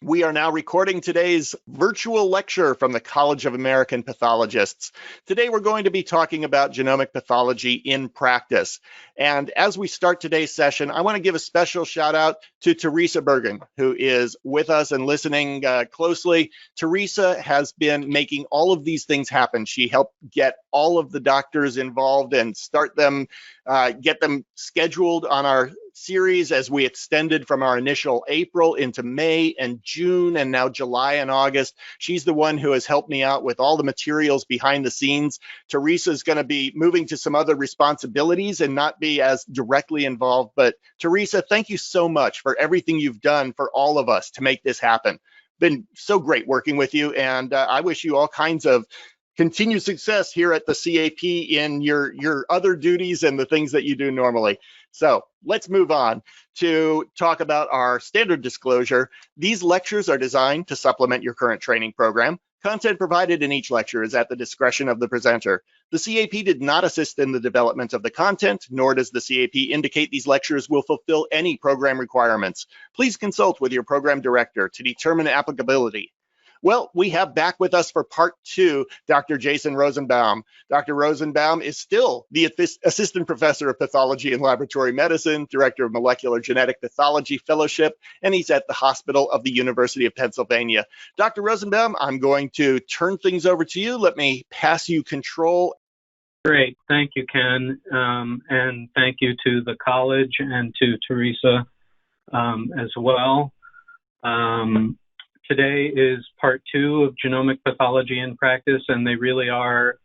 We are now recording today's virtual lecture from the College of American Pathologists. Today we're going to be talking about genomic pathology in practice. And as we start today's session, I want to give a special shout out to Teresa Bergen, who is with us and listening closely. Teresa has been making all of these things happen. She helped get all of the doctors involved and start them, get them scheduled on our series as we extended from our initial April into May and June and now July and August. She's the one who has helped me out with all the materials behind the scenes. Teresa's going to be moving to some other responsibilities and not be as directly involved. But Teresa, thank you so much for everything you've done for all of us to make this happen. Been so great working with you, and I wish you all kinds of continued success here at the CAP in your other duties and the things that you do normally. So let's move on to talk about our standard disclosure. These lectures are designed to supplement your current training program. Content provided in each lecture is at the discretion of the presenter. The CAP did not assist in the development of the content, nor does the CAP indicate these lectures will fulfill any program requirements. Please consult with your program director to determine applicability. Well, we have back with us for part two, Dr. Jason Rosenbaum. Dr. Rosenbaum is still the Assistant Professor of Pathology and Laboratory Medicine, Director of Molecular Genetic Pathology Fellowship, and he's at the Hospital of the University of Pennsylvania. Dr. Rosenbaum, I'm going to turn things over to you. Let me pass you control. Great. Thank you, Ken. And thank you to the college and to Teresa as well. Today is part two of Genomic Pathology in Practice, and they really are,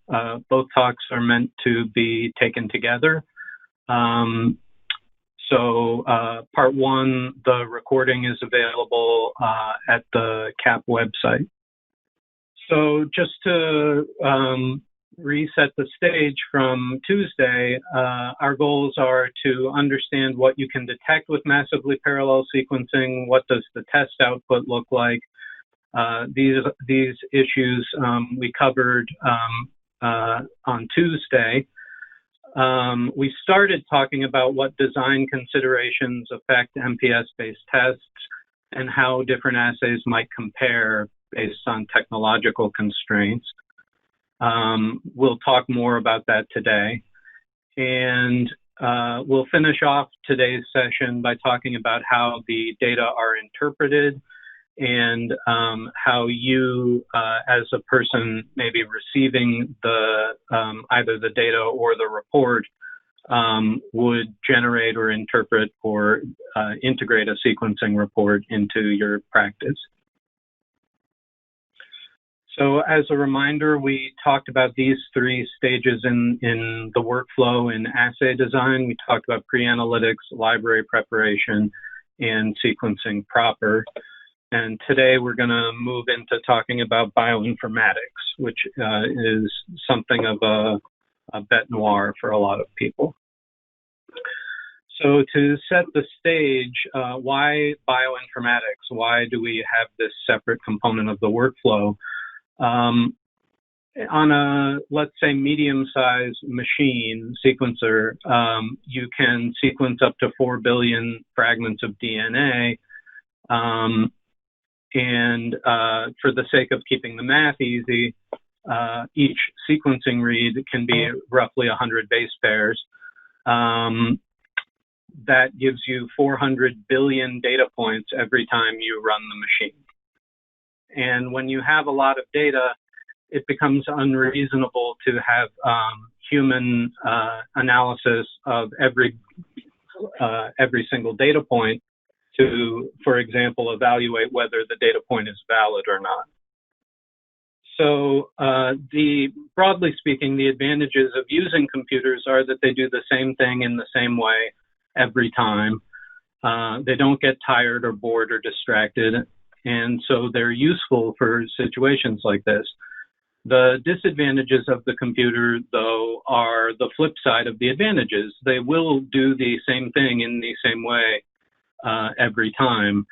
both talks are meant to be taken together. So part one, the recording is available at the CAP website. So just to reset the stage from Tuesday, our goals are to understand what you can detect with massively parallel sequencing, what does the test output look like. These issues we covered on Tuesday. We started talking about what design considerations affect MPS-based tests and how different assays might compare based on technological constraints. We'll talk more about that today. And we'll finish off today's session by talking about how the data are interpreted and how you, as a person maybe receiving the either the data or the report, would generate or interpret or integrate a sequencing report into your practice. So as a reminder, we talked about these three stages in the workflow in assay design. We talked about pre-analytics, library preparation, and sequencing proper. And today we're going to move into talking about bioinformatics, which is something of a bête noire for a lot of people. So to set the stage, why bioinformatics? Why do we have this separate component of the workflow? On a, let's say, medium-sized machine sequencer, you can sequence up to 4 billion fragments of DNA. And for the sake of keeping the math easy, each sequencing read can be roughly 100 base pairs. That gives you 400 billion data points every time you run the machine. And when you have a lot of data, it becomes unreasonable to have human analysis of every single data point to, for example, evaluate whether the data point is valid or not. So broadly speaking, the advantages of using computers are that they do the same thing in the same way every time. They don't get tired or bored or distracted, and so they're useful for situations like this. The disadvantages of the computer, though, are the flip side of the advantages. They will do the same thing in the same way every time.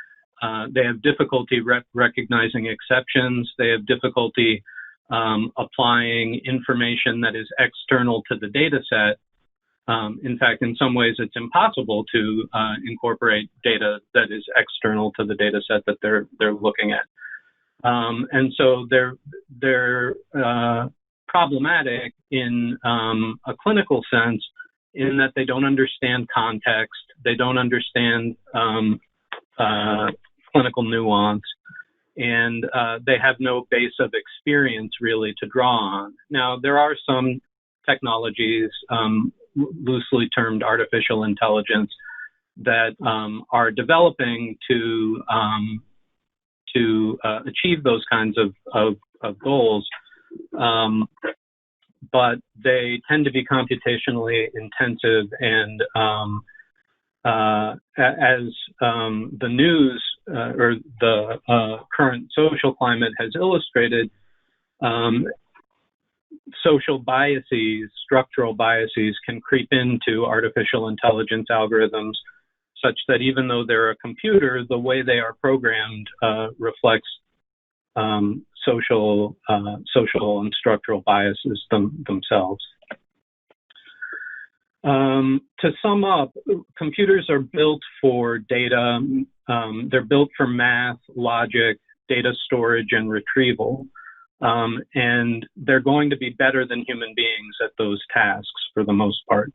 They have difficulty recognizing exceptions. They have difficulty applying information that is external to the data set In fact, in some ways, it's impossible to incorporate data that is external to the data set that they're looking at. And so they're problematic in a clinical sense, in that they don't understand context, they don't understand clinical nuance, and they have no base of experience really to draw on. Now, there are some technologies, loosely termed artificial intelligence, that are developing to achieve those kinds of goals, but they tend to be computationally intensive, and as the news or the current social climate has illustrated, social biases, structural biases, can creep into artificial intelligence algorithms, such that even though they're a computer, the way they are programmed reflects social and structural biases themselves. To sum up, computers are built for data. They're built for math, logic, data storage, and retrieval. And they're going to be better than human beings at those tasks for the most part.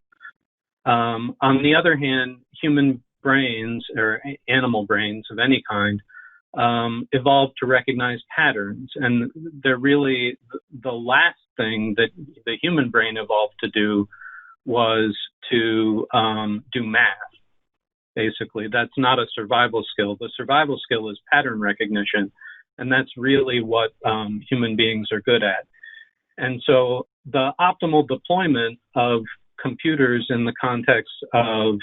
On the other hand, human brains, or animal brains of any kind, evolved to recognize patterns. And they're really the last thing that the human brain evolved to do was to do math. Basically, that's not a survival skill. The survival skill is pattern recognition, and that's really what human beings are good at. And so the optimal deployment of computers in the context of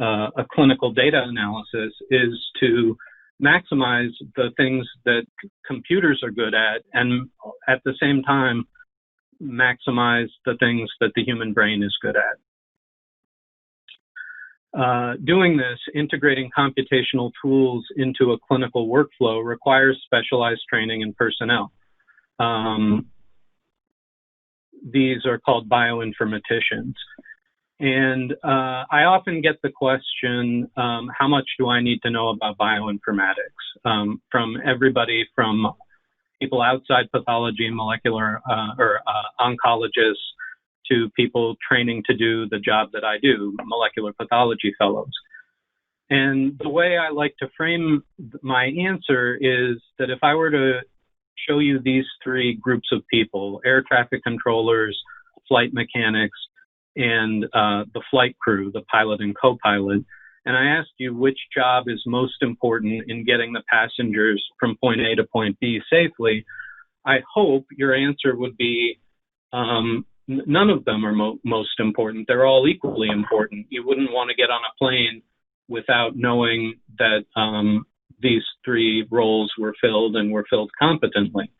a clinical data analysis is to maximize the things that computers are good at, and at the same time maximize the things that the human brain is good at. Doing this, integrating computational tools into a clinical workflow, requires specialized training and personnel. These are called bioinformaticians. And I often get the question, how much do I need to know about bioinformatics? From everybody from people outside pathology, molecular or oncologists, to people training to do the job that I do, molecular pathology fellows. And the way I like to frame my answer is that if I were to show you these three groups of people, air traffic controllers, flight mechanics, and the flight crew, the pilot and co-pilot, and I asked you which job is most important in getting the passengers from point A to point B safely, I hope your answer would be none of them are most important. They're all equally important. You wouldn't want to get on a plane without knowing that these three roles were filled and were filled competently.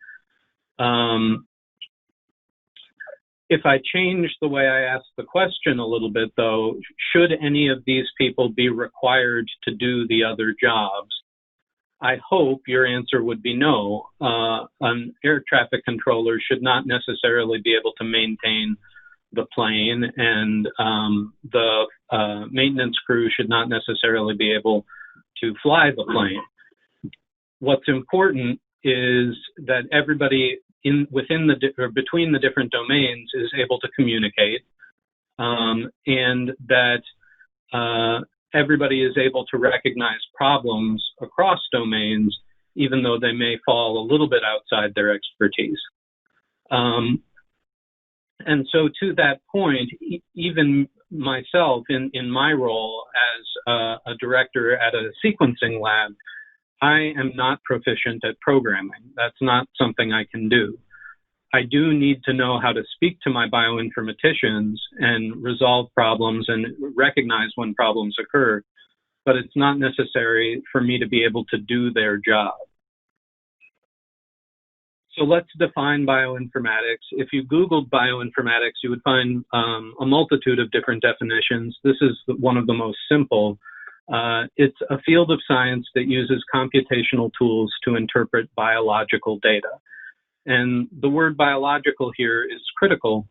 If I change the way I ask the question a little bit, though, should any of these people be required to do the other jobs? I hope your answer would be no. An air traffic controller should not necessarily be able to maintain the plane, and the maintenance crew should not necessarily be able to fly the plane. What's important is that everybody within or between the different domains is able to communicate, and that everybody is able to recognize problems across domains, even though they may fall a little bit outside their expertise. And so to that point, even myself in my role as a director at a sequencing lab, I am not proficient at programming. That's not something I can do. I do need to know how to speak to my bioinformaticians and resolve problems and recognize when problems occur, but it's not necessary for me to be able to do their job. So let's define bioinformatics. If you Googled bioinformatics, you would find a multitude of different definitions. This is one of the most simple. It's a field of science that uses computational tools to interpret biological data. And the word biological here is critical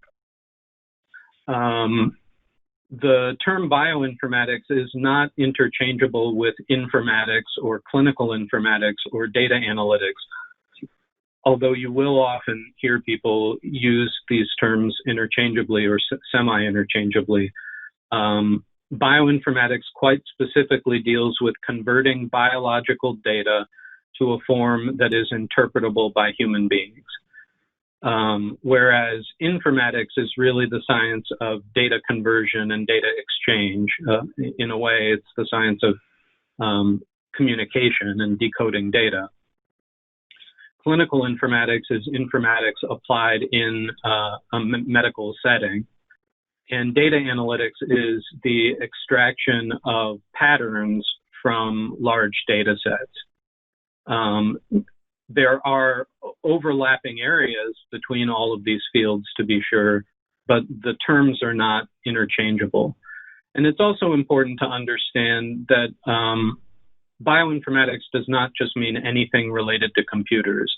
the term bioinformatics is not interchangeable with informatics or clinical informatics or data analytics, although you will often hear people use these terms interchangeably or semi-interchangeably. Bioinformatics quite specifically deals with converting biological data to a form that is interpretable by human beings. Whereas informatics is really the science of data conversion and data exchange. In a way, it's the science of communication and decoding data. Clinical informatics is informatics applied in a medical setting. And data analytics is the extraction of patterns from large data sets. There are overlapping areas between all of these fields, to be sure, but the terms are not interchangeable. And it's also important to understand that bioinformatics does not just mean anything related to computers.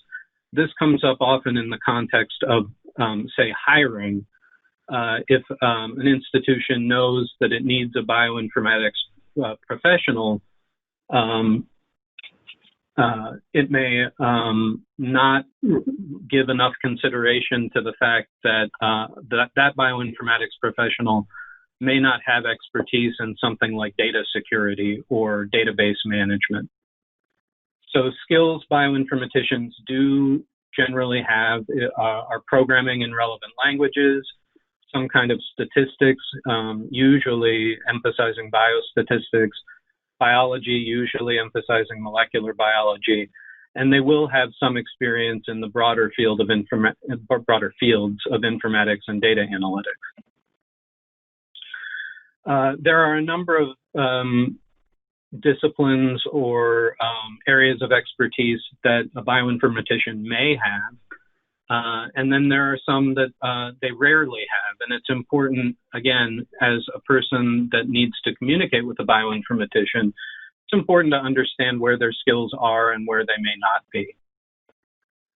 This comes up often in the context of, say, hiring. If an institution knows that it needs a bioinformatics professional, it may not give enough consideration to the fact that that bioinformatics professional may not have expertise in something like data security or database management. So skills bioinformaticians do generally have are programming in relevant languages, some kind of statistics, usually emphasizing biostatistics, biology, usually emphasizing molecular biology, and they will have some experience in the broader fields of informatics and data analytics. There are a number of disciplines or areas of expertise that a bioinformatician may have, and then there are some that they rarely have. And it's important, again, as a person that needs to communicate with a bioinformatician, it's important to understand where their skills are and where they may not be.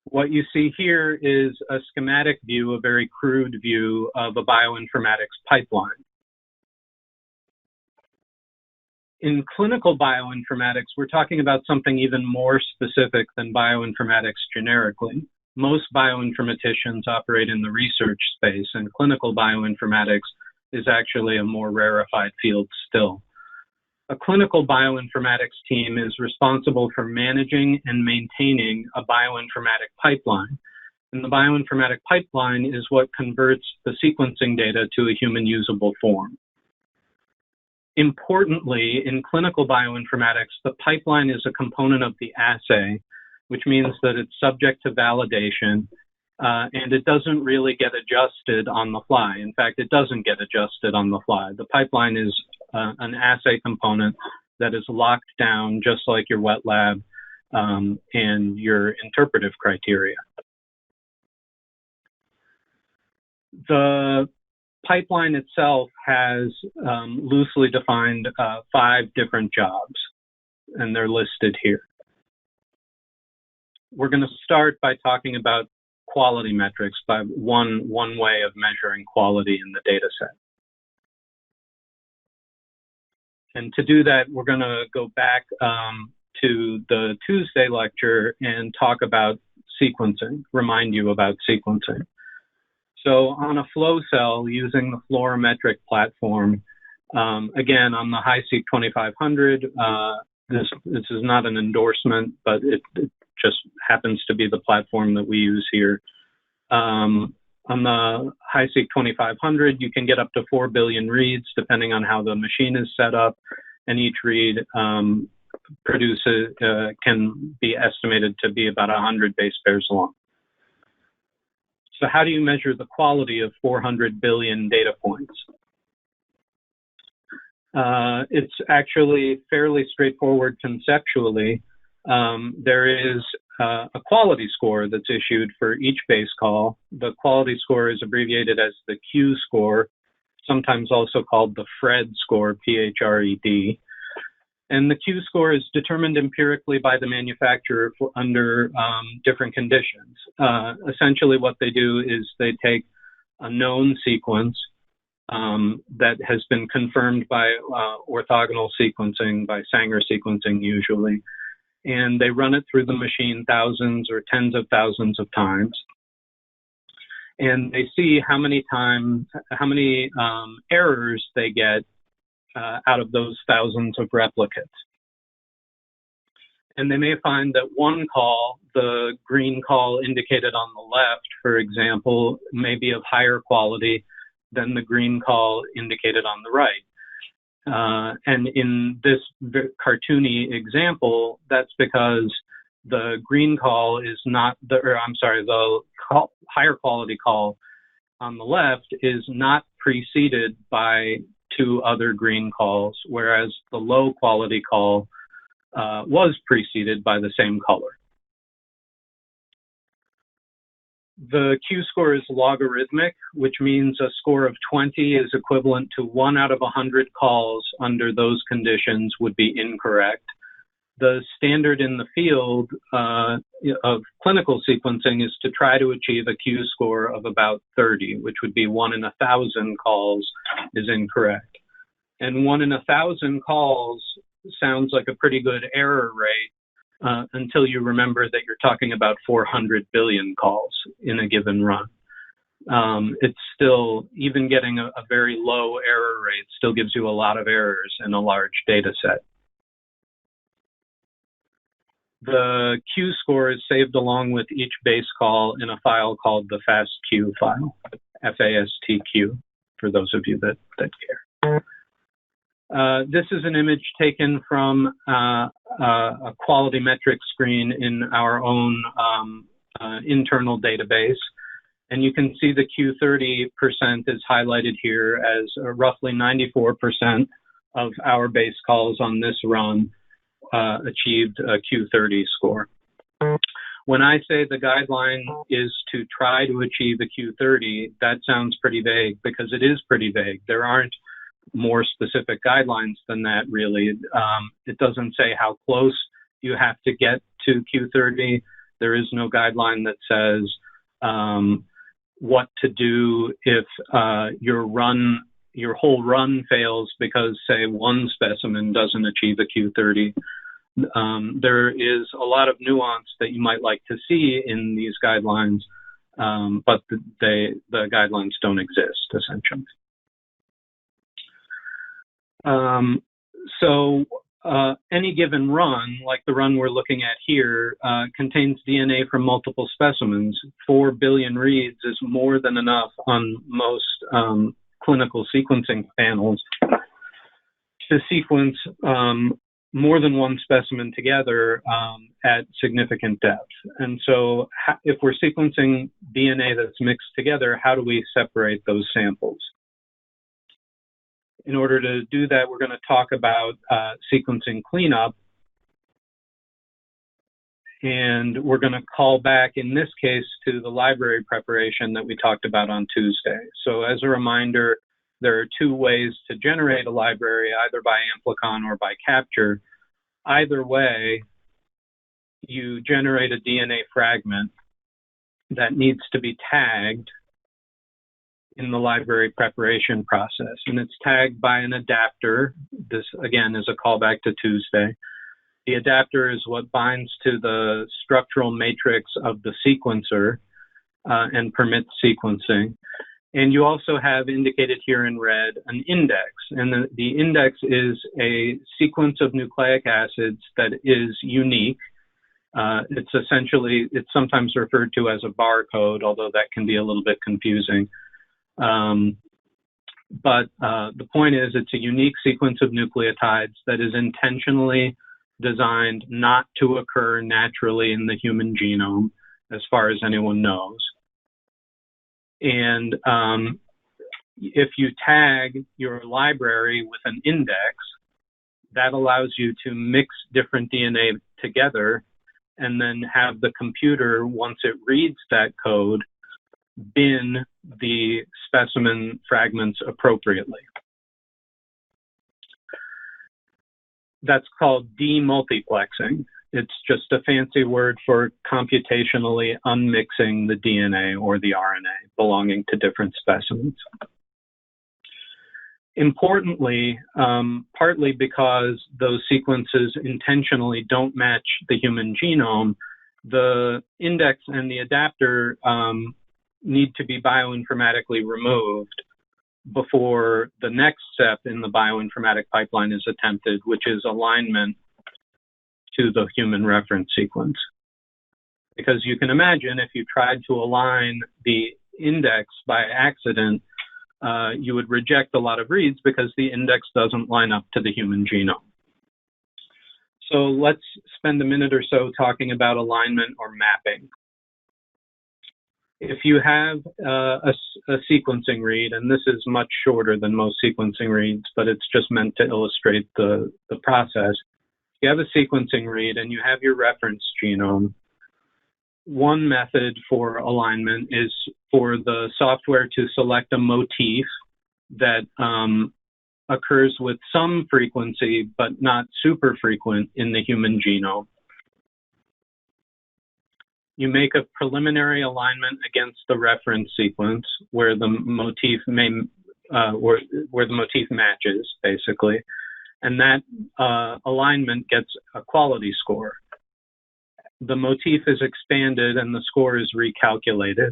What you see here is a schematic view, a very crude view of a bioinformatics pipeline. In clinical bioinformatics, we're talking about something even more specific than bioinformatics generically. Most bioinformaticians operate in the research space, and clinical bioinformatics is actually a more rarefied field still. A clinical bioinformatics team is responsible for managing and maintaining a bioinformatic pipeline. And the bioinformatic pipeline is what converts the sequencing data to a human usable form. Importantly, in clinical bioinformatics, the pipeline is a component of the assay, which means that it's subject to validation, and it doesn't really get adjusted on the fly. In fact, it doesn't get adjusted on the fly. The pipeline is an assay component that is locked down just like your wet lab and your interpretive criteria. The pipeline itself has loosely defined 5 different jobs, and they're listed here. We're going to start by talking about quality metrics, by one way of measuring quality in the data set. And to do that, we're going to go back to the Tuesday lecture and talk about sequencing, remind you about sequencing. So on a flow cell using the fluorometric platform, again, on the HiSeq 2500, this is not an endorsement, but it just happens to be the platform that we use here. On the HiSeq 2500, you can get up to 4 billion reads, depending on how the machine is set up, and each read can be estimated to be about 100 base pairs long. So how do you measure the quality of 400 billion data points? It's actually fairly straightforward conceptually. There is a quality score that's issued for each base call. The quality score is abbreviated as the Q score, sometimes also called the Phred score, P-H-R-E-D. And the Q score is determined empirically by the manufacturer under different conditions. Essentially what they do is they take a known sequence that has been confirmed by orthogonal sequencing, by Sanger sequencing usually. And they run it through the machine thousands or tens of thousands of times. And they see how many errors they get out of those thousands of replicates. And they may find that one call, the green call indicated on the left, for example, may be of higher quality than the green call indicated on the right. And in this cartoony example, that's because the green call is not, the higher quality call on the left is not preceded by two other green calls, whereas the low quality call was preceded by the same color. The Q-score is logarithmic, which means a score of 20 is equivalent to 1 out of 100 calls under those conditions would be incorrect. The standard in the field of clinical sequencing is to try to achieve a Q-score of about 30, which would be 1 in 1,000 calls is incorrect. And 1 in 1,000 calls sounds like a pretty good error rate until you remember that you're talking about 400 billion calls in a given run. It's still, even getting a very low error rate still gives you a lot of errors in a large data set. The Q-score is saved along with each base call in a file called the FASTQ file, FASTQ, for those of you that care. This is an image taken from a quality metric screen in our own internal database. And you can see the Q30% is highlighted here as roughly 94% of our base calls on this run achieved a Q30 score. When I say the guideline is to try to achieve a Q30, that sounds pretty vague because it is pretty vague. There aren't more specific guidelines than that, really. It doesn't say how close you have to get to Q30. There is no guideline that says what to do if your whole run fails because, say, one specimen doesn't achieve a Q30. There is a lot of nuance that you might like to see in these guidelines, but the guidelines don't exist, essentially. Any given run, like the run we're looking at here, contains DNA from multiple specimens. 4 billion reads is more than enough on most clinical sequencing panels to sequence more than one specimen together at significant depth. And so if we're sequencing DNA that's mixed together, how do we separate those samples? In order to do that, we're going to talk about sequencing cleanup. And we're going to call back, in this case, to the library preparation that we talked about on Tuesday. So as a reminder, there are two ways to generate a library, either by amplicon or by capture. Either way, you generate a DNA fragment that needs to be tagged in the library preparation process. And it's tagged by an adapter. This, again, is a callback to Tuesday. The adapter is what binds to the structural matrix of the sequencer and permits sequencing. And you also have indicated here in red an index. And the index is a sequence of nucleic acids that is unique. It's sometimes referred to as a barcode, although that can be a little bit confusing. But the point is, it's a unique sequence of nucleotides that is intentionally designed not to occur naturally in the human genome, as far as anyone knows. And if you tag your library with an index, that allows you to mix different DNA together and then have the computer, once it reads that code, bin the specimen fragments appropriately. That's called demultiplexing. It's just a fancy word for computationally unmixing the DNA or the RNA belonging to different specimens. Importantly, partly because those sequences intentionally don't match the human genome, the index and the adapter need to be bioinformatically removed before the next step in the bioinformatic pipeline is attempted, which is alignment to the human reference sequence. Because you can imagine if you tried to align the index by accident, you would reject a lot of reads because the index doesn't line up to the human genome. So let's spend a minute or so talking about alignment or mapping. If you have a sequencing read, and this is much shorter than most sequencing reads, but it's just meant to illustrate the process. You have a sequencing read and you have your reference genome. One method for alignment is for the software to select a motif that occurs with some frequency, but not super frequent in the human genome. You make a preliminary alignment against the reference sequence where the motif where the motif matches, basically, and that alignment gets a quality score. The motif is expanded and the score is recalculated.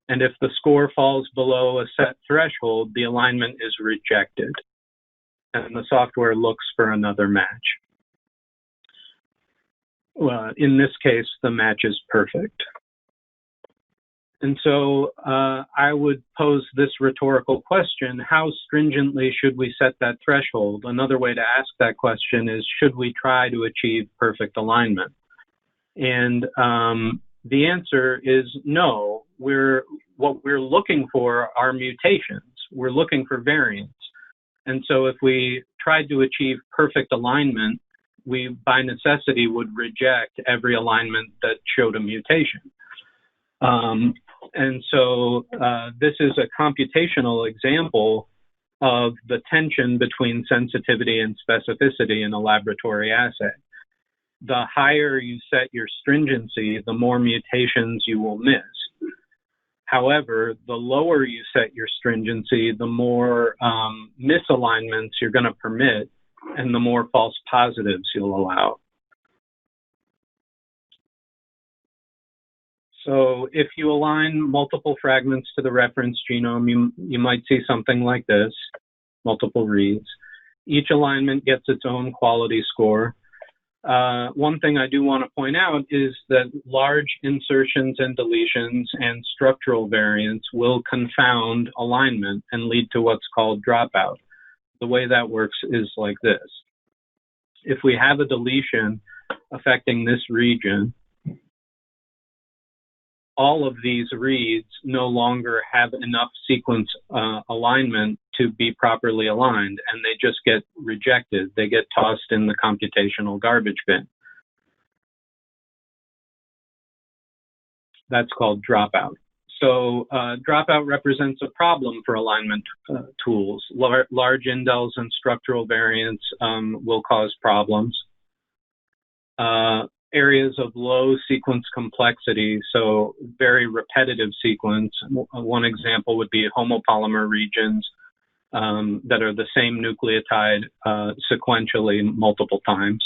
And if the score falls below a set threshold, the alignment is rejected, and the software looks for another match. Well, in this case, the match is perfect. And so I would pose this rhetorical question: how stringently should we set that threshold? Another way to ask that question is, should we try to achieve perfect alignment? And the answer is no. What we're looking for are mutations. We're looking for variants. And so if we tried to achieve perfect alignment, we by necessity would reject every alignment that showed a mutation. And so this is a computational example of the tension between sensitivity and specificity in a laboratory assay. The higher you set your stringency, the more mutations you will miss. However, the lower you set your stringency, the more misalignments you're going to permit, and the more false positives you'll allow. So if you align multiple fragments to the reference genome, you might see something like this, multiple reads. Each alignment gets its own quality score. One thing I do want to point out is that large insertions and deletions and structural variants will confound alignment and lead to what's called dropout. The way that works is like this. If we have a deletion affecting this region, all of these reads no longer have enough sequence alignment to be properly aligned, and they just get rejected. They get tossed in the computational garbage bin. That's called dropout. So dropout represents a problem for alignment tools. Large indels and structural variants will cause problems. Areas of low sequence complexity, so very repetitive sequence. One example would be homopolymer regions that are the same nucleotide sequentially multiple times.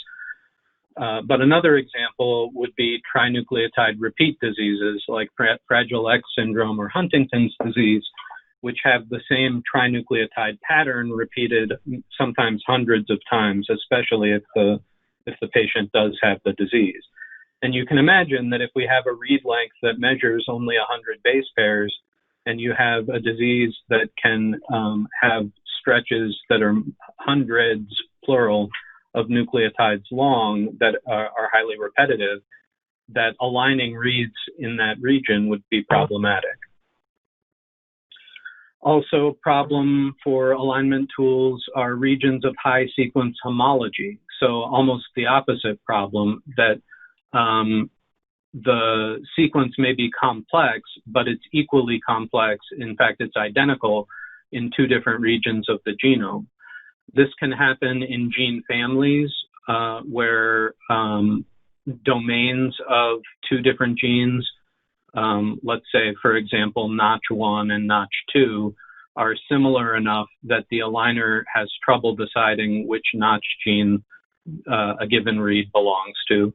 But another example would be trinucleotide repeat diseases like Fragile X syndrome or Huntington's disease, which have the same trinucleotide pattern repeated sometimes hundreds of times, especially if the patient does have the disease. And you can imagine that if we have a read length that measures only 100 base pairs, and you have a disease that can have stretches that are hundreds, plural, of nucleotides long that are highly repetitive, that aligning reads in that region would be problematic. Also, problem for alignment tools are regions of high sequence homology. So almost the opposite problem, that the sequence may be complex, but it's equally complex. In fact, it's identical in two different regions of the genome. This can happen in gene families where domains of two different genes, let's say, for example, Notch1 and Notch2, are similar enough that the aligner has trouble deciding which notch gene a given read belongs to.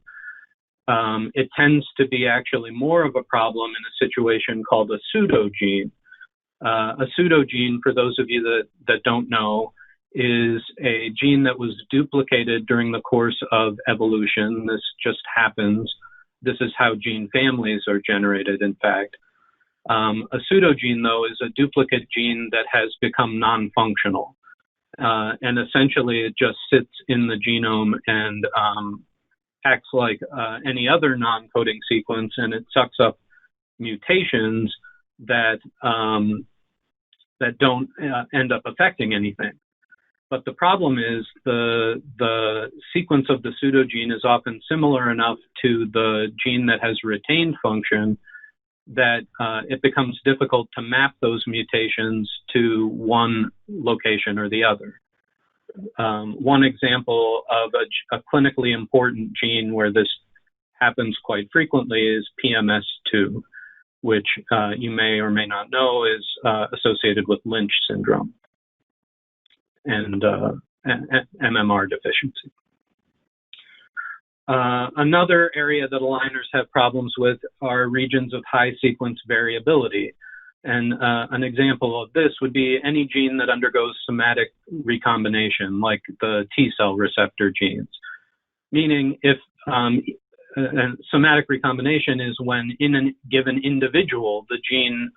It tends to be actually more of a problem in a situation called a pseudo gene. A pseudo gene, for those of you that don't know, is a gene that was duplicated during the course of evolution. This just happens. This is how gene families are generated, in fact. A pseudogene, though, is a duplicate gene that has become non-functional. And essentially, it just sits in the genome and acts like any other non-coding sequence, and it sucks up mutations that don't end up affecting anything. But the problem is the sequence of the pseudogene is often similar enough to the gene that has retained function that it becomes difficult to map those mutations to one location or the other. One example of a clinically important gene where this happens quite frequently is PMS2, which you may or may not know is associated with Lynch syndrome and MMR deficiency. Another area that aligners have problems with are regions of high sequence variability. And an example of this would be any gene that undergoes somatic recombination, like the T-cell receptor genes. Meaning, if somatic recombination is when in a given individual, the gene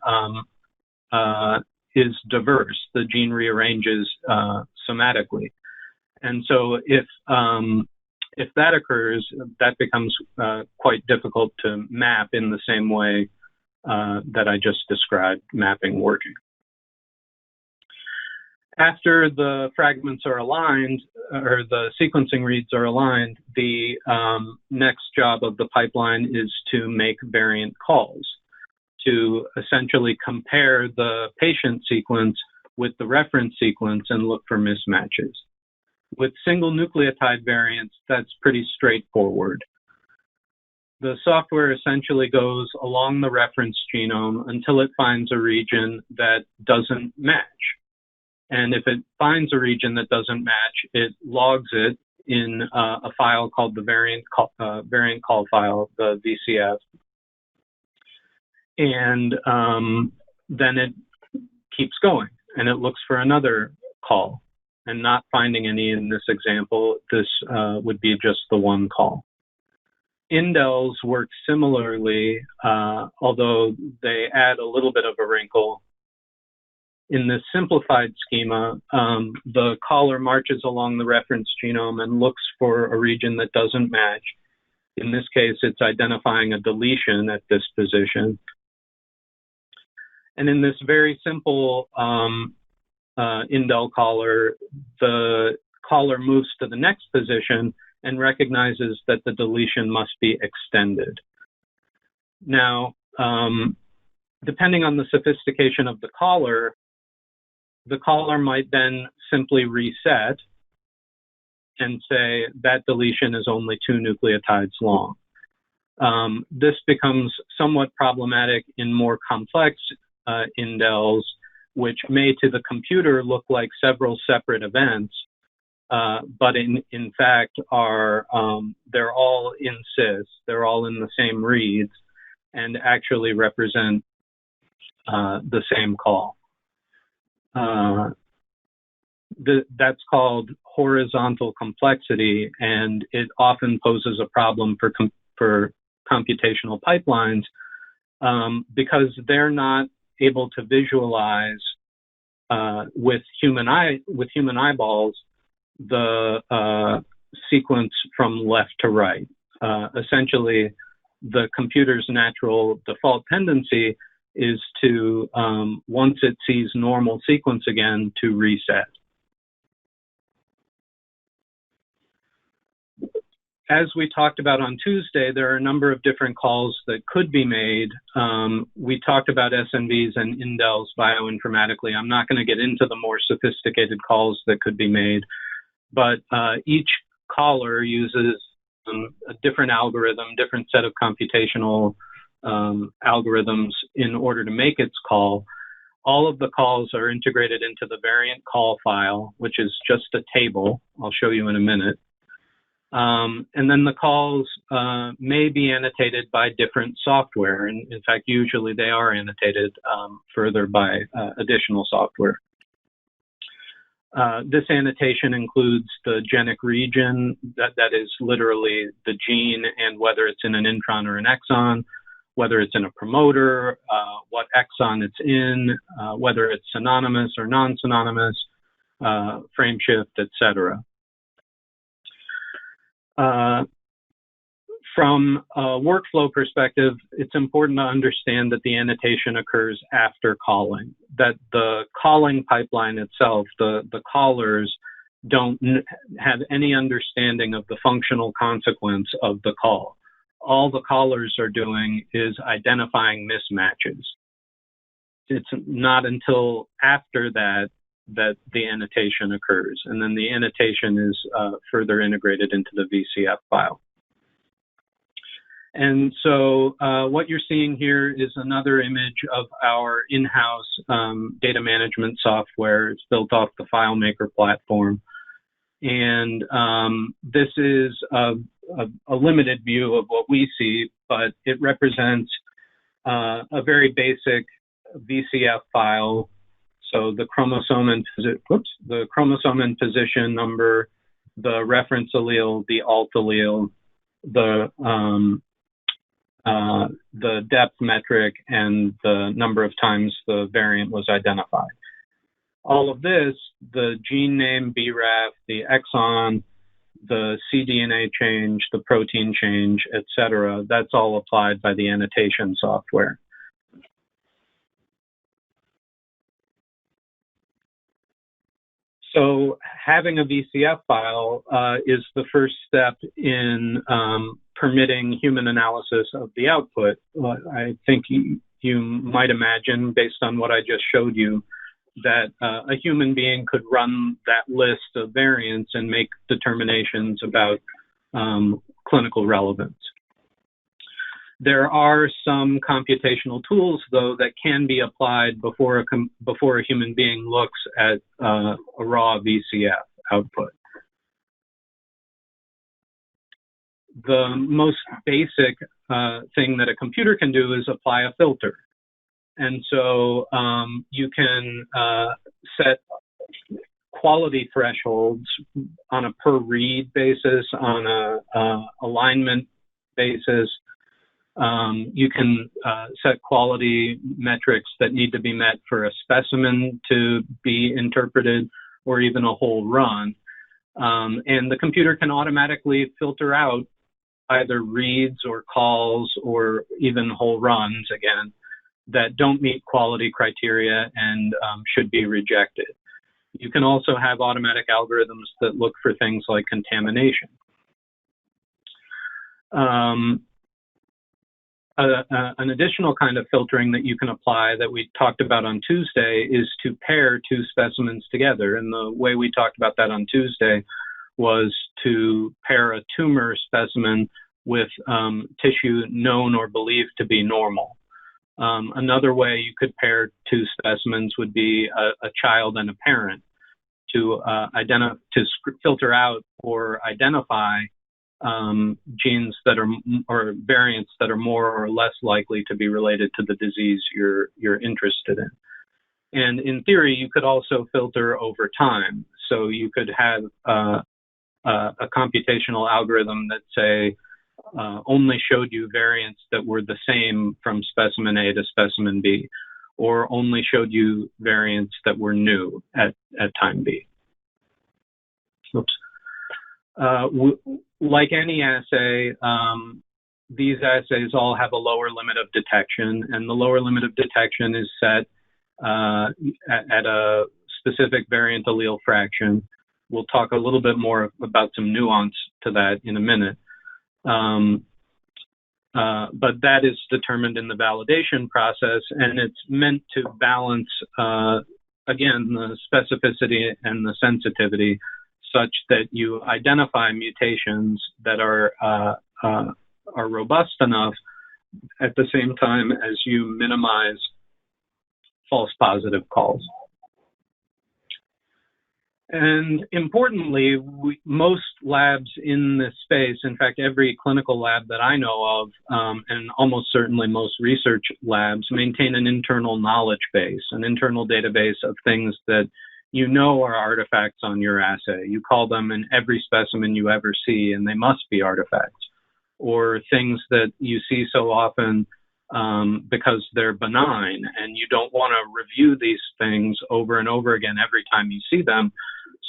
is diverse, the gene rearranges somatically. And so if that occurs, that becomes quite difficult to map in the same way that I just described mapping working. After the fragments are aligned, or the sequencing reads are aligned, the next job of the pipeline is to make variant calls to essentially compare the patient sequence with the reference sequence and look for mismatches. With single nucleotide variants, that's pretty straightforward. The software essentially goes along the reference genome until it finds a region that doesn't match. And if it finds a region that doesn't match, it logs it in a file called the variant call file, the VCF. And then it keeps going, and it looks for another call. And not finding any in this example, this would be just the one call. Indels work similarly, although they add a little bit of a wrinkle. In this simplified schema, the caller marches along the reference genome and looks for a region that doesn't match. In this case, it's identifying a deletion at this position. And in this very simple indel caller, the caller moves to the next position and recognizes that the deletion must be extended. Now, depending on the sophistication of the caller might then simply reset and say that deletion is only 2 nucleotides long. This becomes somewhat problematic in more complex indels, which may to the computer look like several separate events, but in fact are, they're all in cis, they're all in the same reads, and actually represent the same call. That's called horizontal complexity, and it often poses a problem for computational pipelines because they're not able to visualize with human eyeballs the sequence from left to right. Essentially, the computer's natural default tendency is to, once it sees normal sequence again, to reset. As we talked about on Tuesday, there are a number of different calls that could be made. We talked about SNVs and indels bioinformatically. I'm not going to get into the more sophisticated calls that could be made, but each caller uses a different algorithm, different set of computational algorithms in order to make its call. all of the calls are integrated into the variant call file, which is just a table. I'll show you in a minute. And then the calls may be annotated by different software. And in fact, usually they are annotated further by additional software. This annotation includes the genic region, that is literally the gene, and whether it's in an intron or an exon, whether it's in a promoter, what exon it's in, whether it's synonymous or non-synonymous, frame shift, etc. From a workflow perspective, it's important to understand that the annotation occurs after calling, that the calling pipeline itself, the callers don't have any understanding of the functional consequence of the call. All the callers are doing is identifying mismatches. It's not until after that that the annotation occurs, and then the annotation is further integrated into the VCF file. And so what you're seeing here is another image of our in-house data management software. It's built off the FileMaker platform. And this is a limited view of what we see, but it represents a very basic VCF file. So the chromosome and position number, the reference allele, the alt allele, the depth metric, and the number of times the variant was identified. All of this, the gene name, BRAF, the exon, the cDNA change, the protein change, etc., that's all applied by the annotation software. So having a VCF file is the first step in permitting human analysis of the output. I think you might imagine, based on what I just showed you, that a human being could run that list of variants and make determinations about clinical relevance. There are some computational tools, though, that can be applied before a human being looks at a raw VCF output. The most basic thing that a computer can do is apply a filter. And so you can set quality thresholds on a per read basis, on a alignment basis. You can set quality metrics that need to be met for a specimen to be interpreted, or even a whole run. And the computer can automatically filter out either reads or calls or even whole runs, again, that don't meet quality criteria and should be rejected. You can also have automatic algorithms that look for things like contamination. An additional kind of filtering that you can apply that we talked about on Tuesday is to pair two specimens together. And the way we talked about that on Tuesday was to pair a tumor specimen with tissue known or believed to be normal. Another way you could pair two specimens would be a child and a parent to filter out or identify genes that are, or variants that are more or less likely to be related to the disease you're interested in. And in theory, you could also filter over time. So you could have a computational algorithm that, say, only showed you variants that were the same from specimen A to specimen B, or only showed you variants that were new at time B. Oops. Like any assay, these assays all have a lower limit of detection, and the lower limit of detection is set at a specific variant allele fraction. We'll talk a little bit more about some nuance to that in a minute. But that is determined in the validation process, and it's meant to balance, again, the specificity and the sensitivity such that you identify mutations that are robust enough at the same time as you minimize false positive calls. And importantly, most labs in this space, in fact, every clinical lab that I know of, and almost certainly most research labs, maintain an internal knowledge base, an internal database of things that you know are artifacts on your assay. You call them in every specimen you ever see, and they must be artifacts, or things that you see so often because they're benign, and you don't want to review these things over and over again every time you see them.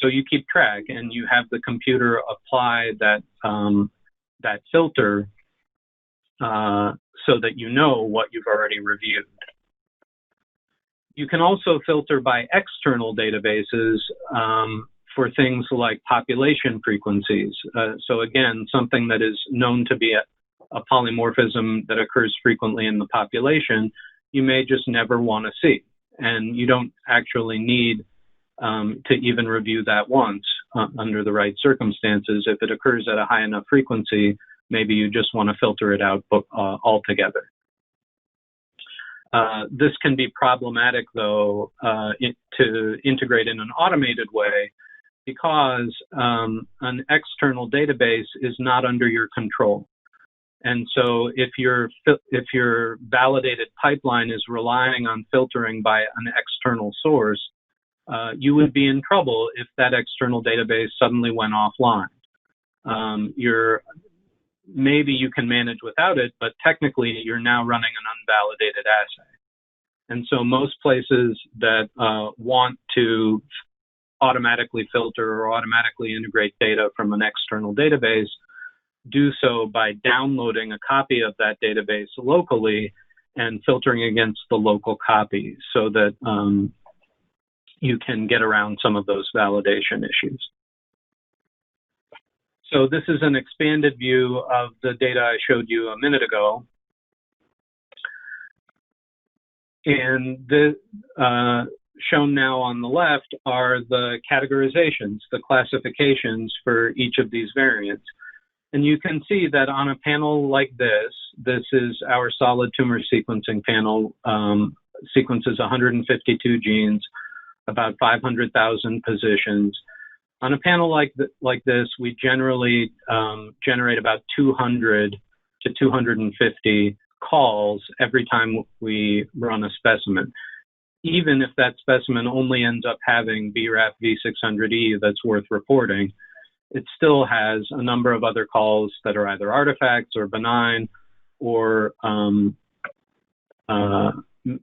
So you keep track, and you have the computer apply that that filter so that you know what you've already reviewed. You can also filter by external databases for things like population frequencies. So again, something that is known to be a polymorphism that occurs frequently in the population, you may just never want to see. And you don't actually need to even review that once under the right circumstances. If it occurs at a high enough frequency, maybe you just want to filter it out altogether. This can be problematic, though, to integrate in an automated way, because an external database is not under your control. And so if your validated pipeline is relying on filtering by an external source, you would be in trouble if that external database suddenly went offline. Maybe you can manage without it, but technically you're now running an unvalidated assay. And so most places that want to automatically filter or automatically integrate data from an external database do so by downloading a copy of that database locally and filtering against the local copy, so that you can get around some of those validation issues. So this is an expanded view of the data I showed you a minute ago. And the shown now on the left are the categorizations, the classifications for each of these variants. And you can see that on a panel like this is our solid tumor sequencing panel, sequences 152 genes, about 500,000 positions. On a panel like this, we generally generate about 200 to 250 calls every time we run a specimen. Even if that specimen only ends up having BRAF V600E that's worth reporting, it still has a number of other calls that are either artifacts or benign, or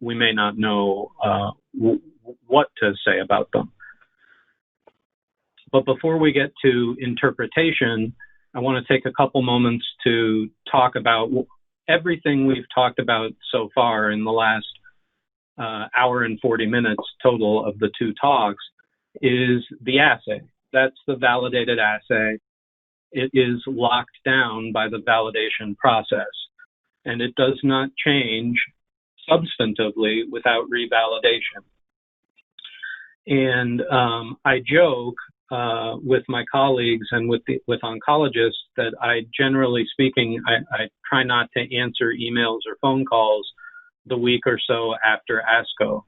we may not know what to say about them. But before we get to interpretation, I want to take a couple moments to talk about everything we've talked about so far in the last hour and 40 minutes total of the two talks is the assay. That's the validated assay. It is locked down by the validation process, and it does not change substantively without revalidation. And I joke with my colleagues and with oncologists that generally speaking, I try not to answer emails or phone calls the week or so after ASCO,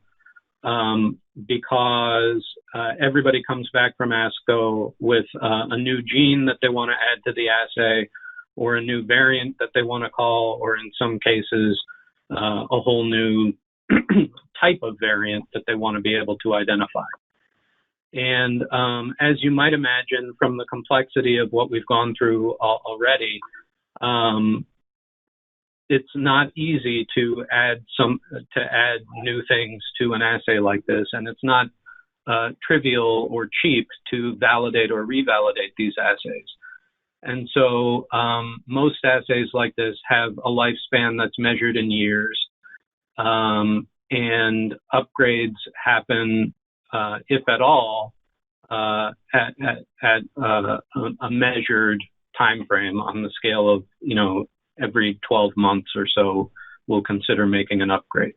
because everybody comes back from ASCO with a new gene that they want to add to the assay, or a new variant that they want to call, or in some cases, a whole new type of variant that they want to be able to identify. And as you might imagine from the complexity of what we've gone through already, it's not easy to add new things to an assay like this, and it's not trivial or cheap to validate or revalidate these assays. And so most assays like this have a lifespan that's measured in years, and upgrades happen, if at all, at a measured time frame on the scale of, every 12 months or so, we'll consider making an upgrade.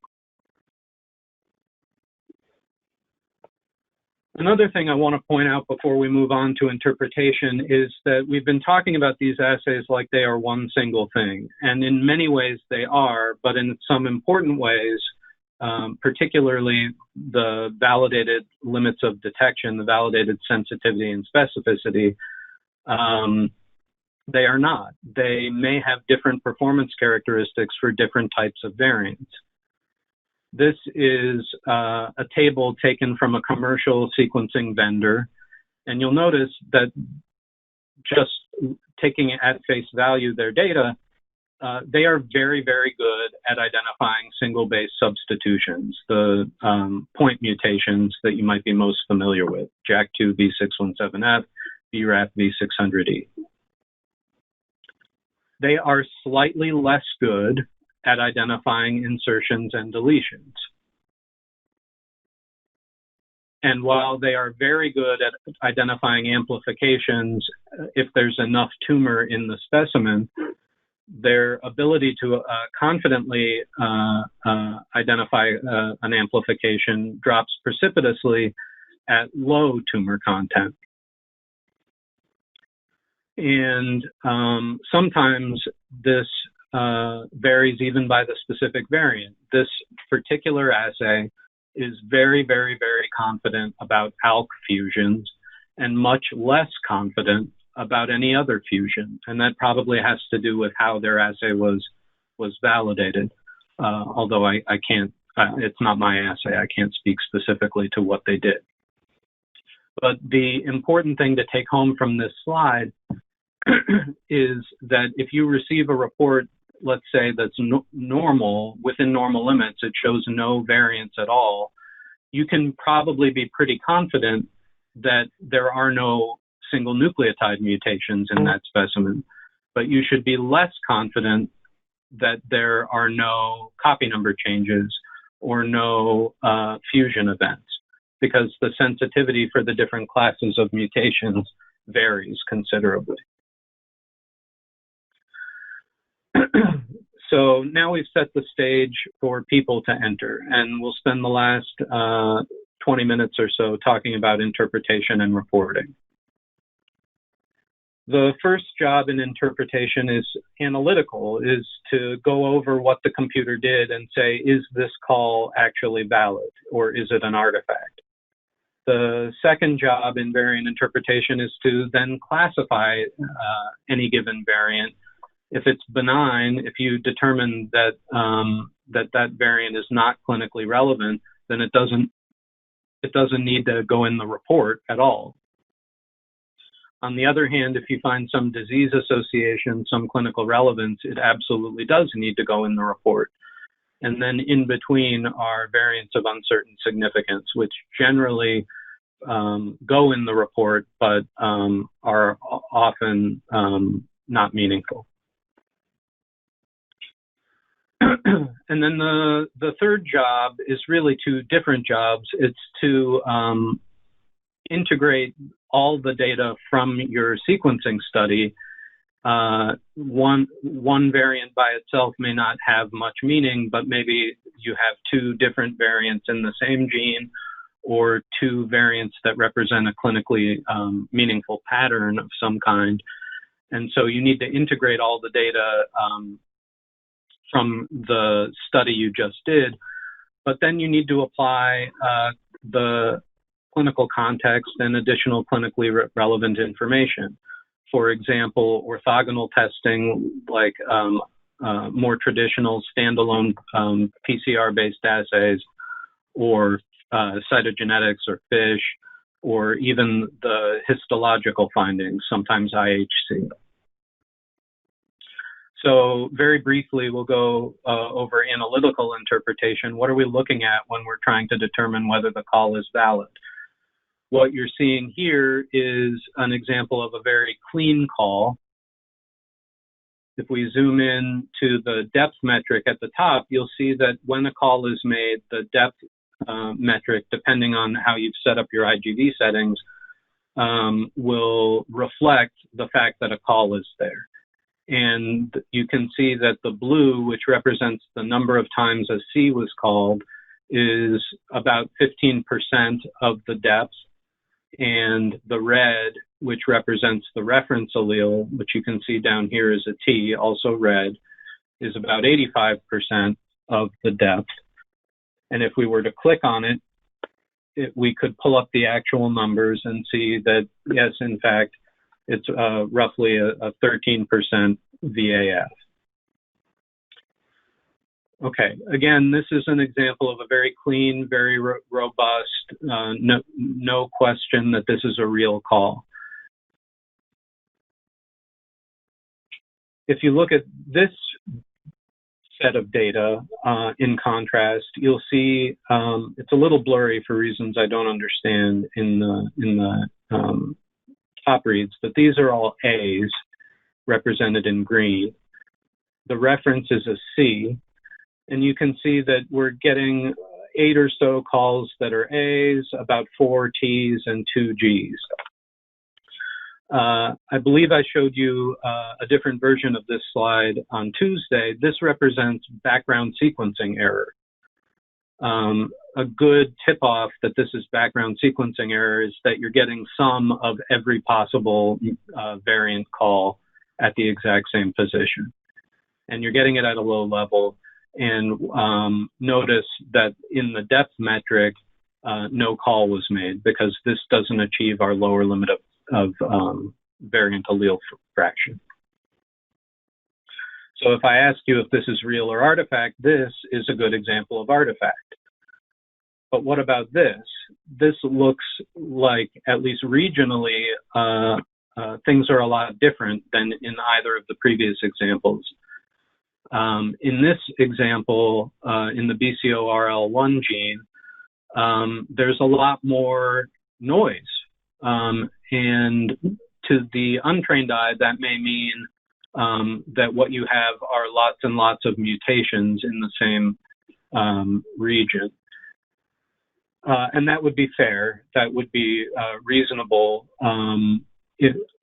Another thing I want to point out before we move on to interpretation is that we've been talking about these assays like they are one single thing. And in many ways they are, but in some important ways, particularly the validated limits of detection, the validated sensitivity and specificity, they are not. They may have different performance characteristics for different types of variants. This is a table taken from a commercial sequencing vendor, and you'll notice that just taking at face value their data, they are very, very good at identifying single base substitutions, the point mutations that you might be most familiar with, JAK2 V617F, BRAF V600E. They are slightly less good at identifying insertions and deletions. And while they are very good at identifying amplifications, if there's enough tumor in the specimen, their ability to confidently identify an amplification drops precipitously at low tumor content. And sometimes this varies even by the specific variant. This particular assay is very, very, very confident about ALK fusions and much less confident about any other fusion. And that probably has to do with how their assay was validated. Although I can't, it's not my assay, I can't speak specifically to what they did. But the important thing to take home from this slide is that if you receive a report, let's say that's normal, within normal limits, it shows no variance at all, you can probably be pretty confident that there are no single nucleotide mutations in that specimen. But you should be less confident that there are no copy number changes or no fusion events, because the sensitivity for the different classes of mutations varies considerably. So now we've set the stage for people to enter, and we'll spend the last 20 minutes or so talking about interpretation and reporting. The first job in interpretation is analytical, is to go over what the computer did and say, is this call actually valid, or is it an artifact? The second job in variant interpretation is to then classify any given variant. If it's benign, if you determine that that variant is not clinically relevant, then it doesn't need to go in the report at all. On the other hand, if you find some disease association, some clinical relevance, it absolutely does need to go in the report. And then in between are variants of uncertain significance, which generally go in the report, but are often not meaningful. And then the third job is really two different jobs. It's to integrate all the data from your sequencing study. One variant by itself may not have much meaning, but maybe you have two different variants in the same gene, or two variants that represent a clinically meaningful pattern of some kind. And so you need to integrate all the data from the study you just did, but then you need to apply the clinical context and additional clinically relevant information. For example, orthogonal testing, like more traditional standalone PCR-based assays, or cytogenetics or FISH, or even the histological findings, sometimes IHC. So very briefly, we'll go over analytical interpretation. What are we looking at when we're trying to determine whether the call is valid? What you're seeing here is an example of a very clean call. If we zoom in to the depth metric at the top, you'll see that when a call is made, the depth metric, depending on how you've set up your IGV settings, will reflect the fact that a call is there. And you can see that the blue, which represents the number of times a C was called, is about 15% of the depth. And the red, which represents the reference allele, which you can see down here is a T, also red, is about 85% of the depth. And if we were to click on it, we could pull up the actual numbers and see that, yes, in fact, it's roughly a 13% VAF. Okay, again, this is an example of a very clean, very robust, no question that this is a real call. If you look at this set of data in contrast, you'll see it's a little blurry for reasons I don't understand in the top reads, but these are all A's represented in green. The reference is a C, and you can see that we're getting 8 or so calls that are A's, about 4 T's, and 2 G's. I believe I showed you a different version of this slide on Tuesday. This represents background sequencing error. A good tip-off that this is background sequencing error is that you're getting some of every possible variant call at the exact same position. And you're getting it at a low level. And notice that in the depth metric, no call was made because this doesn't achieve our lower limit of variant allele fraction. So if I ask you if this is real or artifact, this is a good example of artifact. But what about this? This looks like, at least regionally, things are a lot different than in either of the previous examples. In this example, in the BCORL1 gene, there's a lot more noise. And to the untrained eye, that may mean that what you have are lots and lots of mutations in the same region. And that would be fair. That would be reasonable,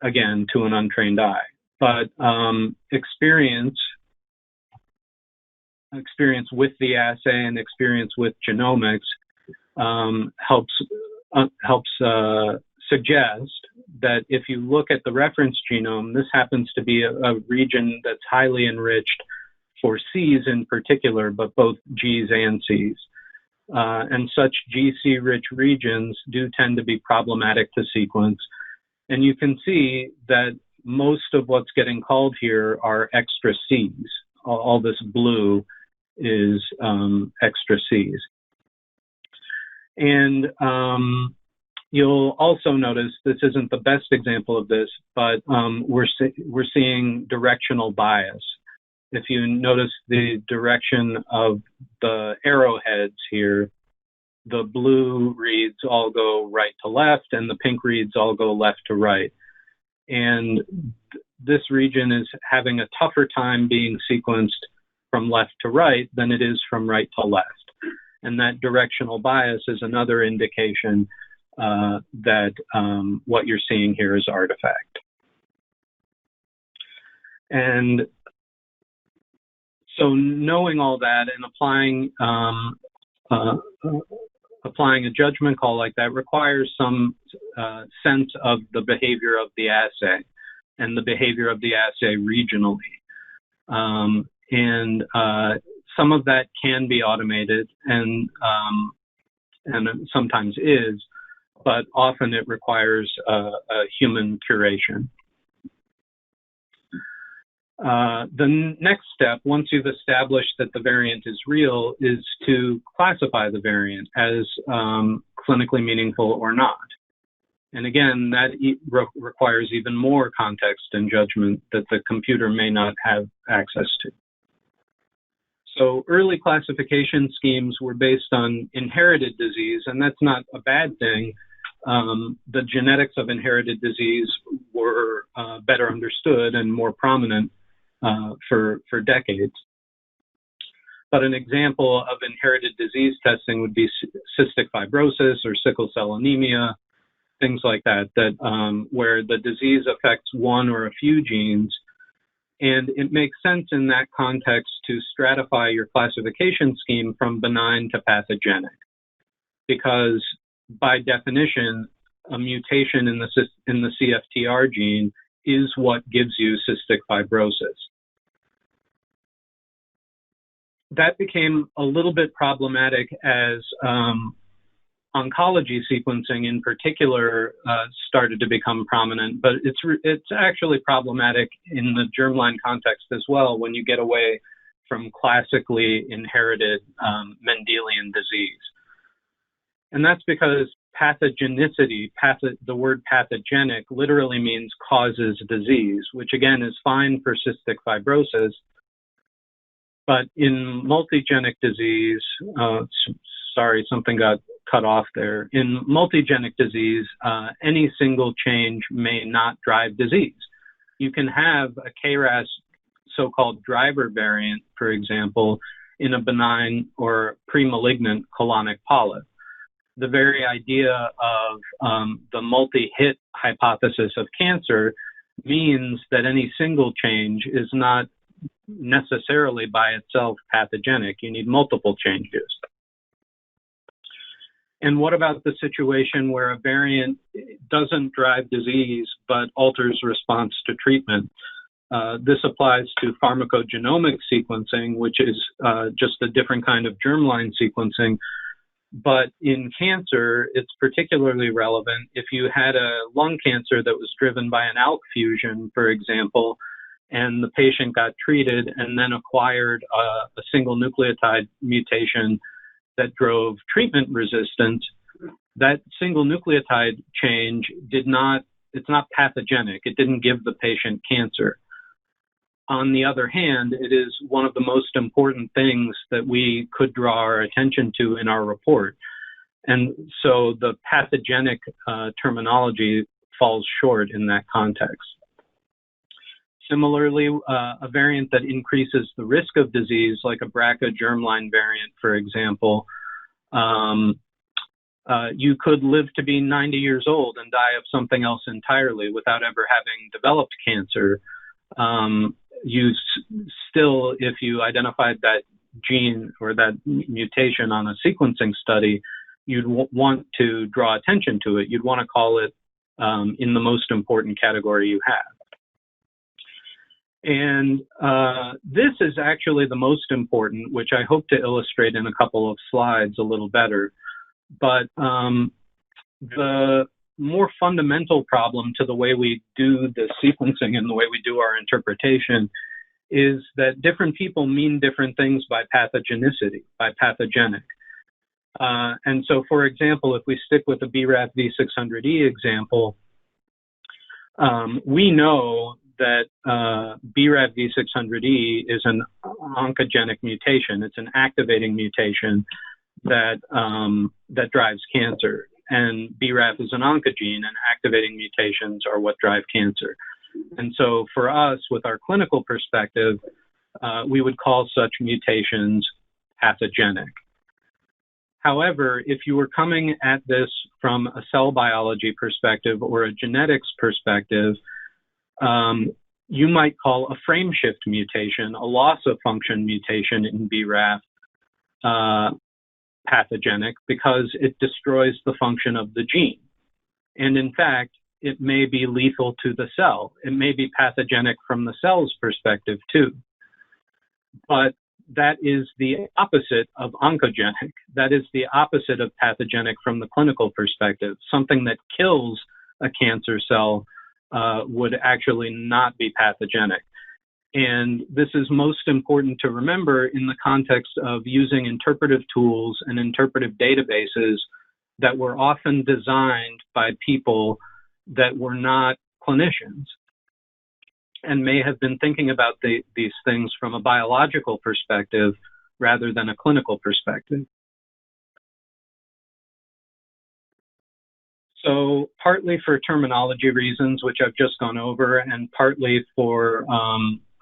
again, to an untrained eye. But experience with the assay and experience with genomics helps suggest that if you look at the reference genome, this happens to be a region that's highly enriched for C's in particular, but both G's and C's. And such GC-rich regions do tend to be problematic to sequence. And you can see that most of what's getting called here are extra C's. All this blue is extra C's. And you'll also notice this isn't the best example of this, but we're seeing directional bias. If you notice the direction of the arrowheads here, the blue reads all go right to left, and the pink reads all go left to right. And this region is having a tougher time being sequenced from left to right than it is from right to left. And that directional bias is another indication that what you're seeing here is artifact. And so knowing all that and applying a judgment call like that requires some sense of the behavior of the assay and the behavior of the assay regionally. And some of that can be automated and sometimes is, but often it requires a human curation. The next step, once you've established that the variant is real, is to classify the variant as clinically meaningful or not. And again, that requires even more context and judgment that the computer may not have access to. So early classification schemes were based on inherited disease, and that's not a bad thing. The genetics of inherited disease were better understood and more prominent for decades. But an example of inherited disease testing would be cystic fibrosis or sickle cell anemia, things like that, where the disease affects one or a few genes. And it makes sense in that context to stratify your classification scheme from benign to pathogenic, because by definition, a mutation in the CFTR gene is what gives you cystic fibrosis. that became a little bit problematic as oncology sequencing in particular started to become prominent, but it's actually problematic in the germline context as well when you get away from classically inherited Mendelian disease. And that's because pathogenicity, the word pathogenic literally means causes disease, which again is fine for cystic fibrosis. But in multigenic disease, sorry, something got cut off there. In multigenic disease, any single change may not drive disease. You can have a KRAS so-called driver variant, for example, in a benign or pre-malignant colonic polyp. The very idea of the multi-hit hypothesis of cancer means that any single change is not necessarily by itself pathogenic. You need multiple changes. And what about the situation where a variant doesn't drive disease but alters response to treatment? This applies to pharmacogenomic sequencing, which is just a different kind of germline sequencing. But in cancer, it's particularly relevant if you had a lung cancer that was driven by an ALK fusion, for example, and the patient got treated and then acquired a single nucleotide mutation that drove treatment resistance. That single nucleotide change it's not pathogenic. It didn't give the patient cancer. On the other hand, it is one of the most important things that we could draw our attention to in our report. And so the pathogenic terminology falls short in that context. Similarly, a variant that increases the risk of disease, like a BRCA germline variant, for example, you could live to be 90 years old and die of something else entirely without ever having developed cancer. You still, if you identified that gene or that mutation on a sequencing study, you'd want to draw attention to it. You'd want to call it in the most important category you have. And this is actually the most important, which I hope to illustrate in a couple of slides a little better. But the more fundamental problem to the way we do the sequencing and the way we do our interpretation is that different people mean different things by pathogenicity, by pathogenic. And so, for example, if we stick with the BRAF V600E example, we know that BRAF V600E is an oncogenic mutation. It's an activating mutation that drives cancer. And BRAF is an oncogene, and activating mutations are what drive cancer. And so for us, with our clinical perspective, we would call such mutations pathogenic. However, if you were coming at this from a cell biology perspective or a genetics perspective, you might call a frame shift mutation, a loss of function mutation in BRAF, pathogenic because it destroys the function of the gene. And in fact, it may be lethal to the cell. It may be pathogenic from the cell's perspective too. But that is the opposite of oncogenic. That is the opposite of pathogenic from the clinical perspective. Something that kills a cancer cell would actually not be pathogenic. And this is most important to remember in the context of using interpretive tools and interpretive databases that were often designed by people that were not clinicians and may have been thinking about these things from a biological perspective rather than a clinical perspective. So partly for terminology reasons, which I've just gone over, and partly for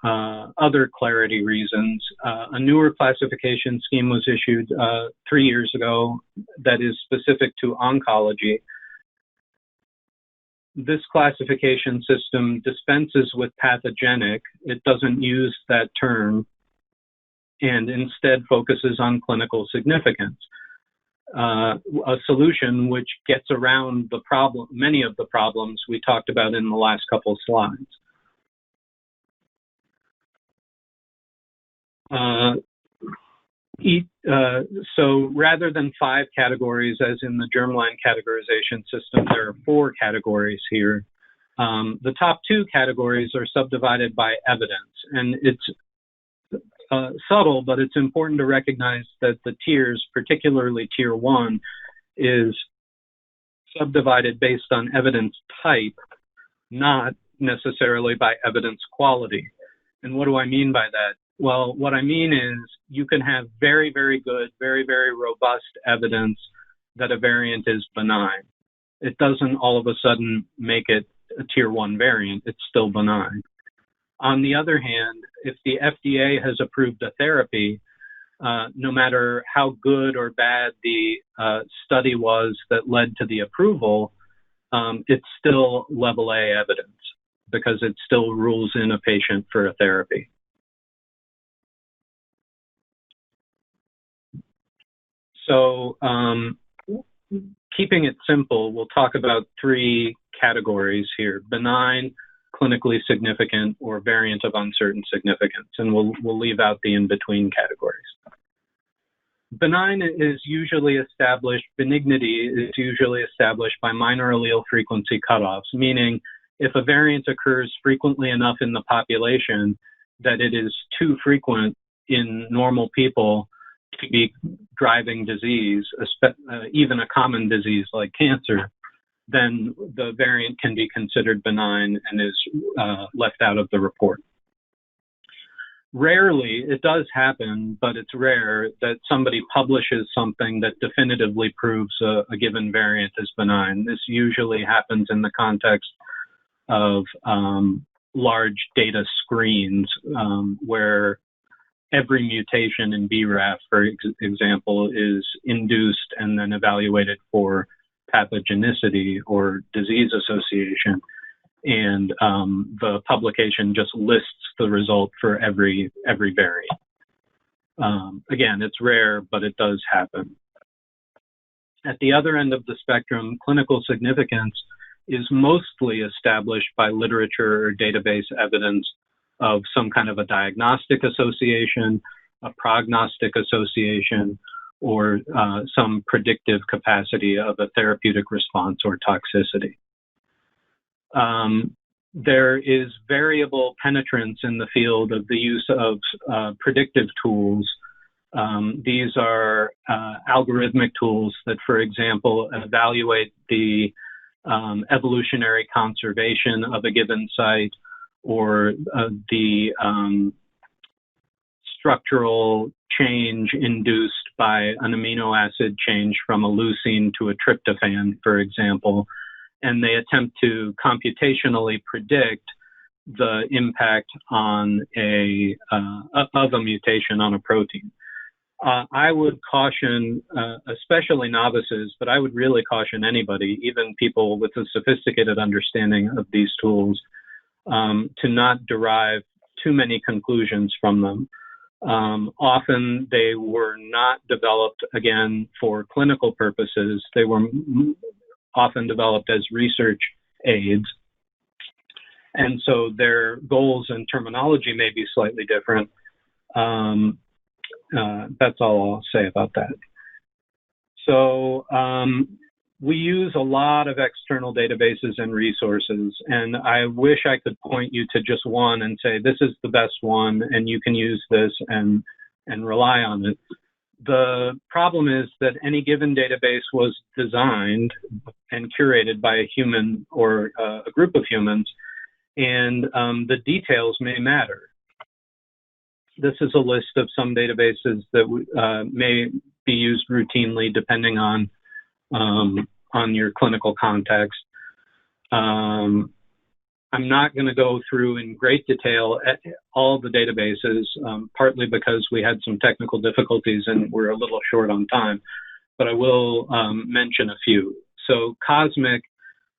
other clarity reasons, a newer classification scheme was issued 3 years ago that is specific to oncology. This classification system dispenses with pathogenic. It doesn't use that term and instead focuses on clinical significance. A solution which gets around the problem, many of the problems we talked about in the last couple of slides. So rather than 5 categories, as in the germline categorization system, there are 4 categories here. The top 2 categories are subdivided by evidence, and it's subtle, but it's important to recognize that the tiers, particularly tier 1, is subdivided based on evidence type, not necessarily by evidence quality. And what do I mean by that? Well, what I mean is you can have very, very good, very, very robust evidence that a variant is benign. It doesn't all of a sudden make it a tier 1 variant. It's still benign. On the other hand, if the FDA has approved a therapy, no matter how good or bad the study was that led to the approval, it's still level A evidence because it still rules in a patient for a therapy. So keeping it simple, we'll talk about 3 categories here: benign, clinically significant, or variant of uncertain significance, and we'll leave out the in-between categories. Benign is usually established, benignity is usually established by minor allele frequency cutoffs, meaning if a variant occurs frequently enough in the population that it is too frequent in normal people to be driving disease, even a common disease like cancer, then the variant can be considered benign and is left out of the report. Rarely, it does happen, but it's rare that somebody publishes something that definitively proves a given variant is benign. This usually happens in the context of large data screens where every mutation in BRAF, for example, is induced and then evaluated for pathogenicity or disease association. And the publication just lists the result for every variant. Again, it's rare, but it does happen. At the other end of the spectrum, clinical significance is mostly established by literature or database evidence of some kind of a diagnostic association, a prognostic association, or some predictive capacity of a therapeutic response or toxicity. There is variable penetrance in the field of the use of predictive tools. These are algorithmic tools that, for example, evaluate the evolutionary conservation of a given site or the structural change induced by an amino acid change from a leucine to a tryptophan, for example, and they attempt to computationally predict the impact on of a mutation on a protein. I would caution, especially novices, but I would really caution anybody, even people with a sophisticated understanding of these tools, to not derive too many conclusions from them. Often they were not developed, again, for clinical purposes. They were often developed as research aids. And so their goals and terminology may be slightly different. That's all I'll say about that. So we use a lot of external databases and resources, and I wish I could point you to just one and say, this is the best one, and you can use this and rely on it. The problem is that any given database was designed and curated by a human or a group of humans, and the details may matter. This is a list of some databases that may be used routinely depending on your clinical context. I'm not going to go through in great detail all the databases, partly because we had some technical difficulties and we're a little short on time, but I will mention a few. So COSMIC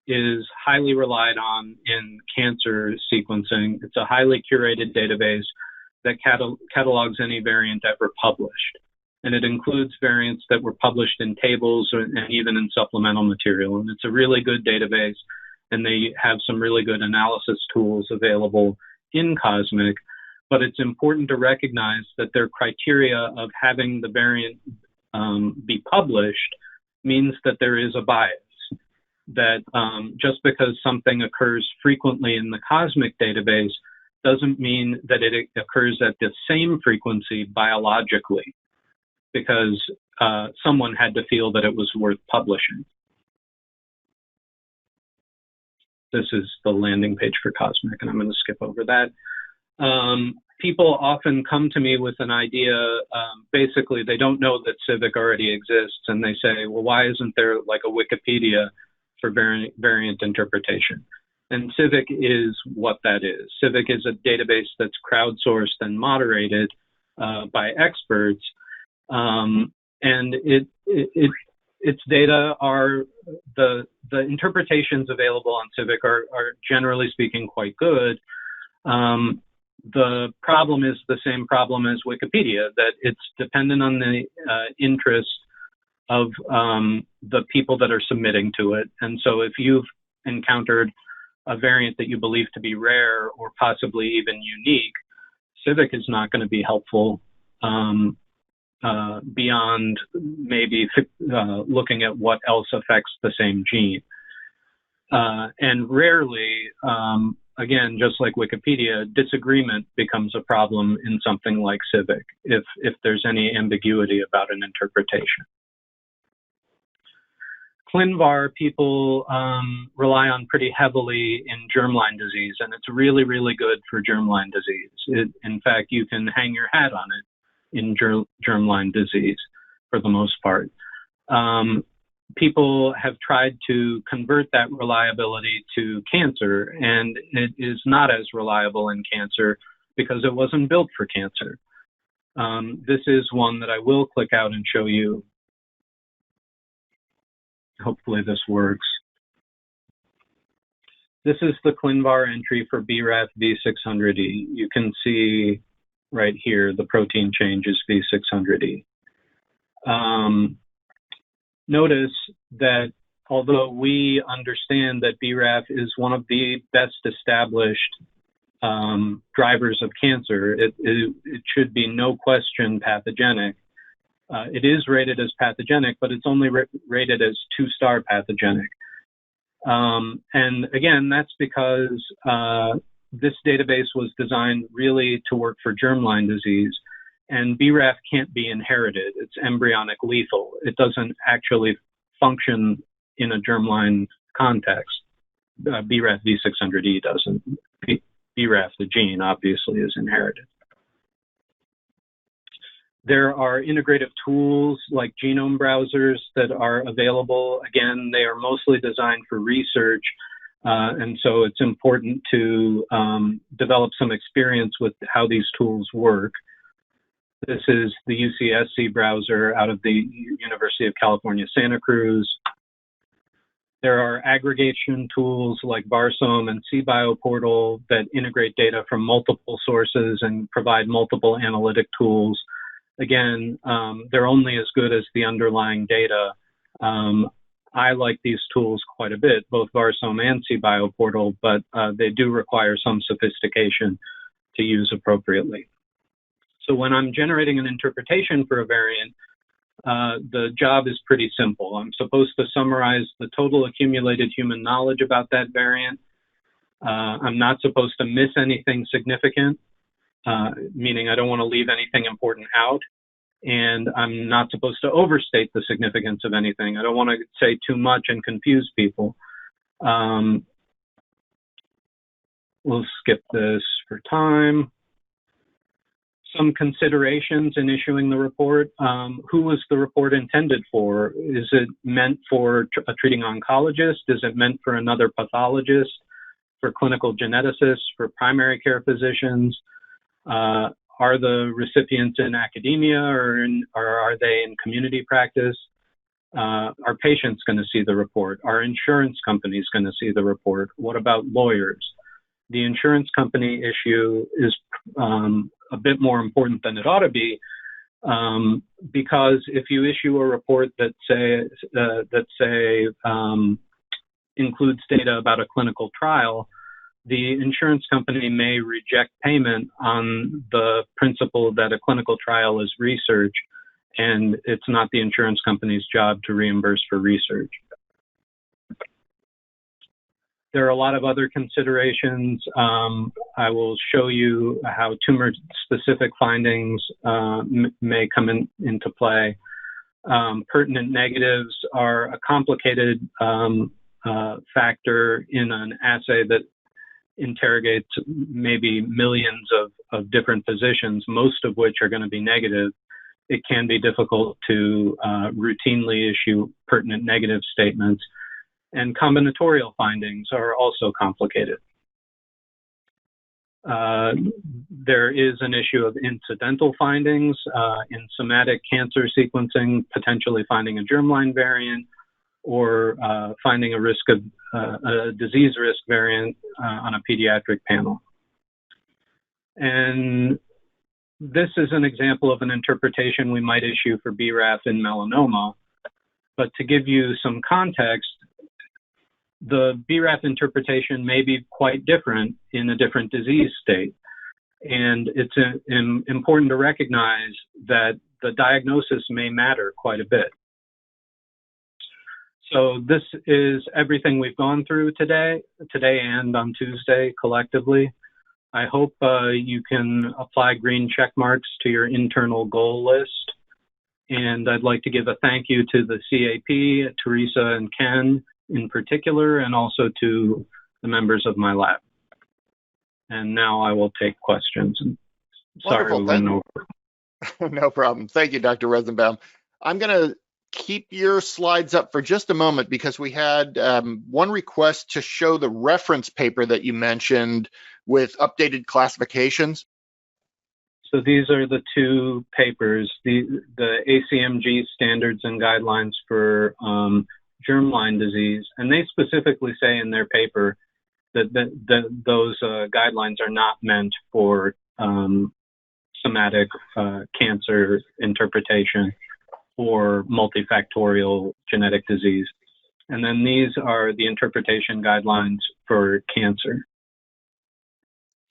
is highly relied on in cancer sequencing. It's a highly curated database that catalogs any variant ever published. And it includes variants that were published in tables and even in supplemental material. And it's a really good database, and they have some really good analysis tools available in COSMIC. but it's important to recognize that their criteria of having the variant be published means that there is a bias. That just because something occurs frequently in the COSMIC database doesn't mean that it occurs at the same frequency biologically, because someone had to feel that it was worth publishing. This is the landing page for COSMIC, and I'm going to skip over that. People often come to me with an idea, basically they don't know that Civic already exists, and they say, well, why isn't there like a Wikipedia for variant interpretation? And Civic is what that is. Civic is a database that's crowdsourced and moderated by experts, and its data are, the interpretations available on Civic are generally speaking quite good. The problem is the same problem as Wikipedia, that it's dependent on the interest of the people that are submitting to it. And so if you've encountered a variant that you believe to be rare or possibly even unique, Civic is not going to be helpful beyond maybe looking at what else affects the same gene. And rarely, again, just like Wikipedia, disagreement becomes a problem in something like Civic if there's any ambiguity about an interpretation. ClinVar people rely on pretty heavily in germline disease, and it's really, really good for germline disease. In fact, you can hang your hat on it in germline disease for the most part. People have tried to convert that reliability to cancer, and it is not as reliable in cancer because it wasn't built for cancer. This is one that I will click out and show you. Hopefully this works. This is the ClinVar entry for BRAF V600E. You can see right here the protein change is V600E. Notice that although we understand that BRAF is one of the best established drivers of cancer, it should be no question pathogenic. It is rated as pathogenic, but it's only rated as 2-star pathogenic. And again, that's because this database was designed really to work for germline disease, and BRAF can't be inherited. It's embryonic lethal. It doesn't actually function in a germline context. BRAF V600E doesn't. BRAF, the gene, obviously is inherited. There are integrative tools like genome browsers that are available. Again, they are mostly designed for research, and so it's important to develop some experience with how these tools work. This is the UCSC browser out of the University of California, Santa Cruz. There are aggregation tools like Varsome and CBioPortal that integrate data from multiple sources and provide multiple analytic tools. Again, they're only as good as the underlying data. I like these tools quite a bit, both Varsome and CBioPortal, but they do require some sophistication to use appropriately. So when I'm generating an interpretation for a variant, the job is pretty simple. I'm supposed to summarize the total accumulated human knowledge about that variant. I'm not supposed to miss anything significant, meaning I don't want to leave anything important out. And I'm not supposed to overstate the significance of anything. I don't want to say too much and confuse people. We'll skip this for time. Some considerations in issuing the report. Who was the report intended for? Is it meant for a treating oncologist? Is it meant for another pathologist, for clinical geneticists, for primary care physicians? Are the recipients in academia or are they in community practice? Are patients going to see the report? Are insurance companies going to see the report? What about lawyers? The insurance company issue is a bit more important than it ought to be, because if you issue a report that includes data about a clinical trial, the insurance company may reject payment on the principle that a clinical trial is research, and it's not the insurance company's job to reimburse for research. There are a lot of other considerations. I will show you how tumor-specific findings may come into play. Pertinent negatives are a complicated factor in an assay that interrogates maybe millions of different positions, most of which are going to be negative. It can be difficult to routinely issue pertinent negative statements. And combinatorial findings are also complicated. There is an issue of incidental findings in somatic cancer sequencing, potentially finding a germline variant or finding a risk of a disease risk variant on a pediatric panel. And this is an example of an interpretation we might issue for BRAF in melanoma. But to give you some context, the BRAF interpretation may be quite different in a different disease state. And it's important to recognize that the diagnosis may matter quite a bit. So this is everything we've gone through today and on Tuesday collectively. I hope you can apply green check marks to your internal goal list. And I'd like to give a thank you to the CAP, Teresa and Ken in particular, and also to the members of my lab. And now I will take questions. Sorry, we went over. No problem. Thank you, Dr. Rosenbaum. I'm going to keep your slides up for just a moment because we had one request to show the reference paper that you mentioned with updated classifications. So these are the two papers, the ACMG standards and guidelines for germline disease, and they specifically say in their paper that those guidelines are not meant for somatic cancer interpretation or multifactorial genetic disease. And then these are the interpretation guidelines for cancer.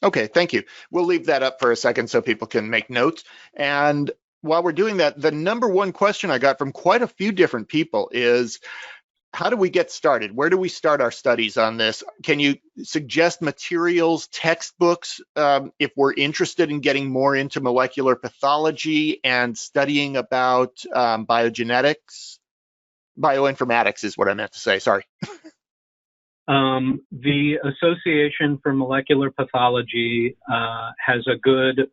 Okay, thank you. We'll leave that up for a second so people can make notes. And while we're doing that, the number one question I got from quite a few different people is, how do we get started? Where do we start our studies on this? Can you suggest materials, textbooks, if we're interested in getting more into molecular pathology and studying about biogenetics? Bioinformatics is what I meant to say, sorry. The Association for Molecular Pathology has a good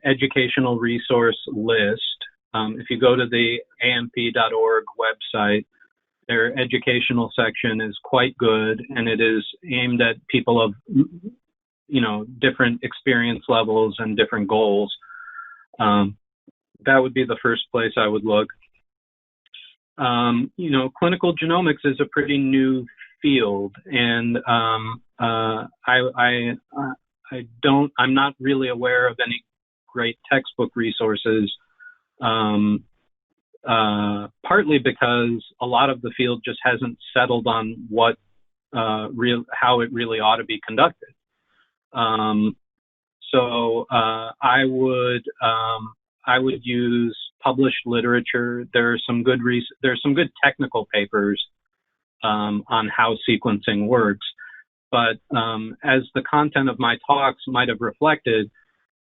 educational resource list. If you go to the amp.org website, their educational section is quite good, and it is aimed at people of, different experience levels and different goals. That would be the first place I would look. Clinical genomics is a pretty new field, and I'm not really aware of any great textbook resources. Partly because a lot of the field just hasn't settled on how it really ought to be conducted. So I would use published literature. There's some good technical papers on how sequencing works, but as the content of my talks might have reflected,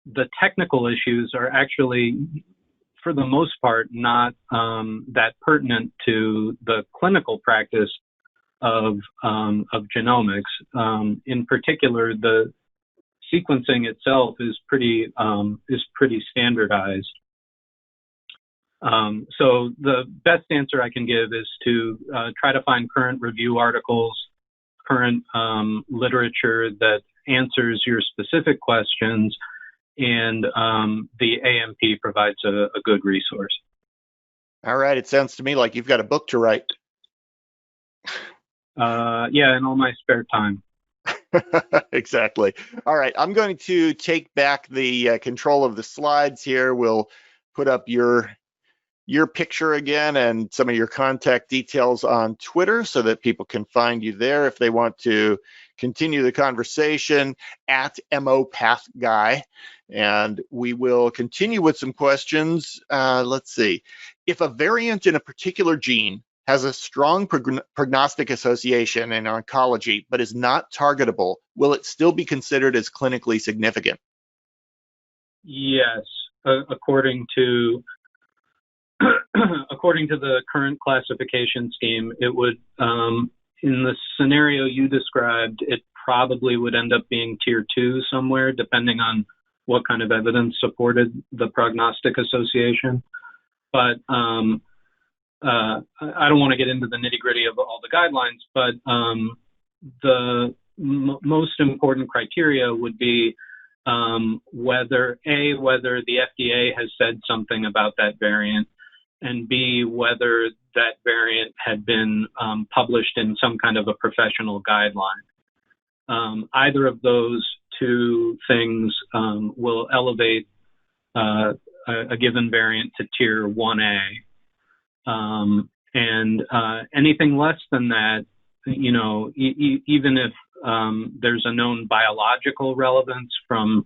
the technical issues are actually, for the most part, not that pertinent to the clinical practice of genomics. In particular, the sequencing itself is pretty standardized. So the best answer I can give is to try to find current review articles, current literature that answers your specific questions, and the AMP provides a good resource. All right. It sounds to me like you've got a book to write. Yeah, in all my spare time. Exactly. All right. I'm going to take back the control of the slides here. We'll put up your picture again and some of your contact details on Twitter so that people can find you there if they want to continue the conversation at MOPathGuy. And we will continue with some questions. Let's see. If a variant in a particular gene has a strong prognostic association in oncology, but is not targetable, will it still be considered as clinically significant? Yes, according to the current classification scheme, it would, in the scenario you described, it probably would end up being tier 2 somewhere, depending on what kind of evidence supported the prognostic association. But I don't want to get into the nitty-gritty of all the guidelines, but the most important criteria would be whether the FDA has said something about that variant, and B, whether that variant had been published in some kind of a professional guideline. Either of those two things will elevate a given variant to tier 1A. And anything less than that, even if there's a known biological relevance from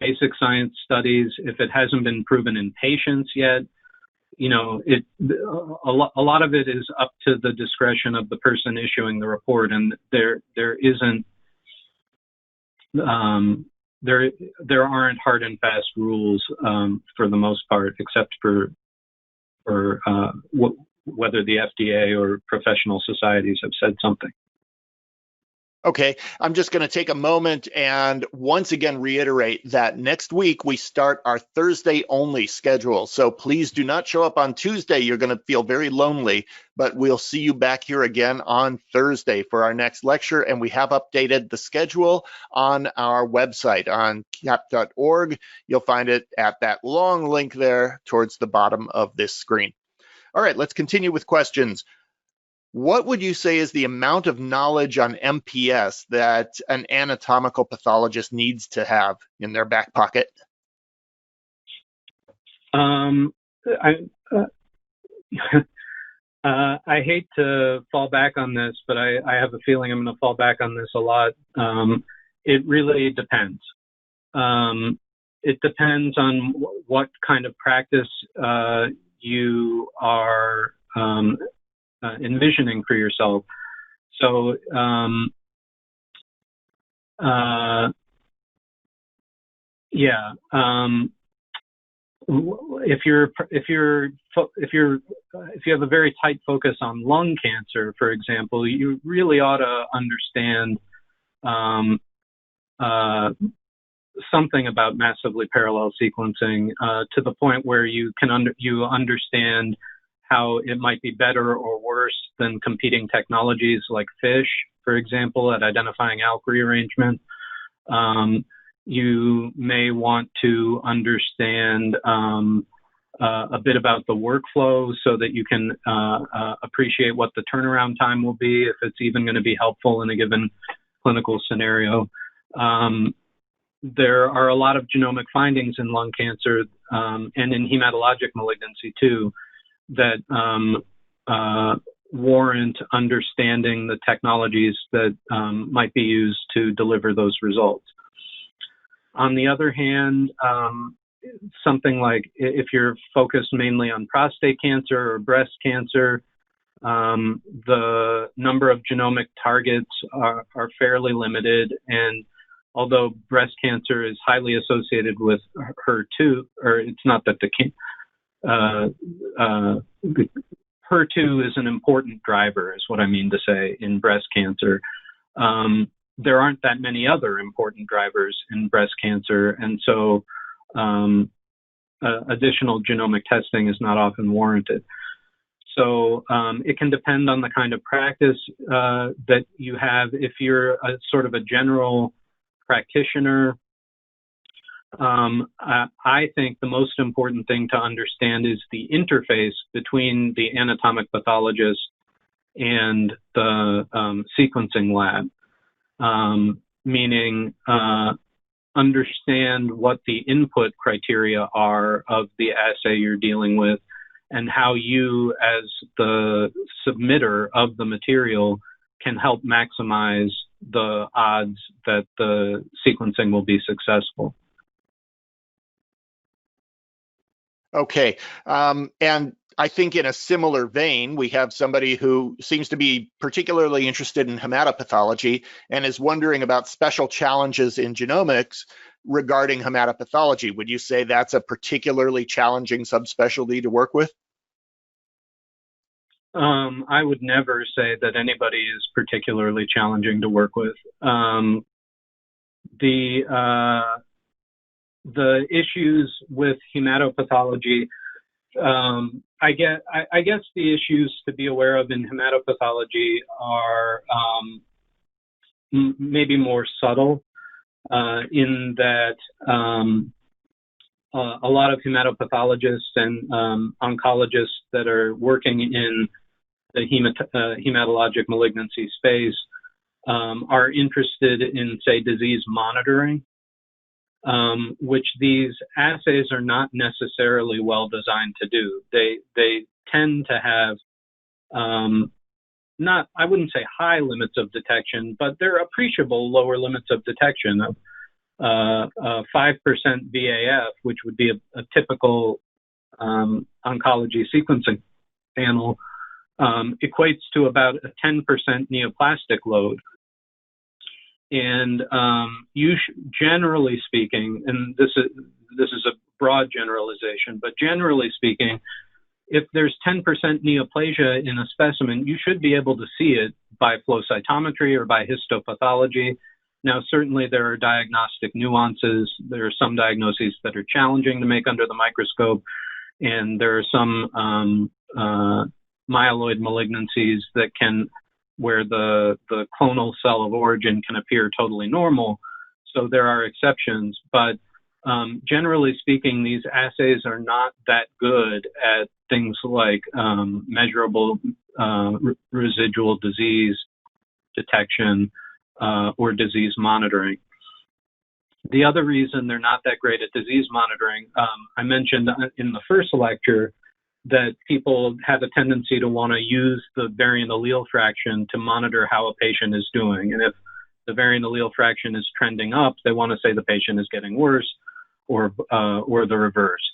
basic science studies, if it hasn't been proven in patients yet, a lot of it is up to the discretion of the person issuing the report, and there aren't hard and fast rules for the most part, except for whether the FDA or professional societies have said something. Okay, I'm just going to take a moment and once again reiterate that next week we start our Thursday only schedule. So please do not show up on Tuesday. You're going to feel very lonely, but we'll see you back here again on Thursday for our next lecture. And we have updated the schedule on our website on cap.org. You'll find it at that long link there towards the bottom of this screen. All right, let's continue with questions. What would you say is the amount of knowledge on MPS that an anatomical pathologist needs to have in their back pocket? I hate to fall back on this, but I have a feeling I'm going to fall back on this a lot. It really depends. It depends on what kind of practice you are envisioning for yourself. So, if you have a very tight focus on lung cancer, for example, you really ought to understand something about massively parallel sequencing to the point where you understand how it might be better or worse than competing technologies like FISH, for example, at identifying ALK rearrangement. You may want to understand a bit about the workflow so that you can appreciate what the turnaround time will be, if it's even going to be helpful in a given clinical scenario. There are a lot of genomic findings in lung cancer and in hematologic malignancy too that warrant understanding the technologies that might be used to deliver those results. On the other hand, something like if you're focused mainly on prostate cancer or breast cancer, the number of genomic targets are fairly limited, and although breast cancer is highly associated with HER2, or it's not that HER2 is an important driver, is what I mean to say, in breast cancer. There aren't that many other important drivers in breast cancer, and so additional genomic testing is not often warranted. So it can depend on the kind of practice that you have. If you're a sort of a general practitioner, I think the most important thing to understand is the interface between the anatomic pathologist and the sequencing lab, meaning understand what the input criteria are of the assay you're dealing with and how you, as the submitter of the material, can help maximize the odds that the sequencing will be successful. Okay, and I think in a similar vein, we have somebody who seems to be particularly interested in hematopathology and is wondering about special challenges in genomics regarding hematopathology. Would you say that's a particularly challenging subspecialty to work with? I would never say that anybody is particularly challenging to work with. The issues with hematopathology, I guess the issues to be aware of in hematopathology are maybe more subtle, in that a lot of hematopathologists and oncologists that are working in the hematologic malignancy space are interested in, say, disease monitoring, which these assays are not necessarily well designed to do. They tend to have I wouldn't say high limits of detection, but they're appreciable lower limits of detection of 5% VAF, which would be a typical oncology sequencing panel, equates to about a 10% neoplastic load. And generally speaking, and this is a broad generalization, but generally speaking, if there's 10% neoplasia in a specimen, you should be able to see it by flow cytometry or by histopathology. Now, certainly there are diagnostic nuances. There are some diagnoses that are challenging to make under the microscope, and there are some myeloid malignancies that where the clonal cell of origin can appear totally normal. So there are exceptions, but generally speaking, these assays are not that good at things like measurable residual disease detection or disease monitoring. The other reason they're not that great at disease monitoring, I mentioned in the first lecture that people have a tendency to want to use the variant allele fraction to monitor how a patient is doing. And if the variant allele fraction is trending up, they want to say the patient is getting worse, or the reverse.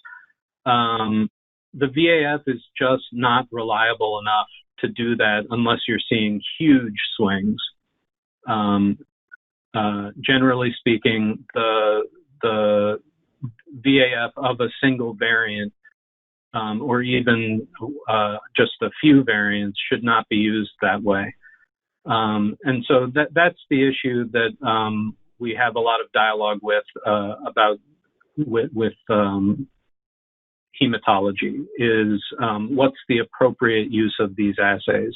The VAF is just not reliable enough to do that unless you're seeing huge swings. Generally speaking, the VAF of a single variant, or even just a few variants, should not be used that way. And so that's the issue that we have a lot of dialogue with hematology, is what's the appropriate use of these assays.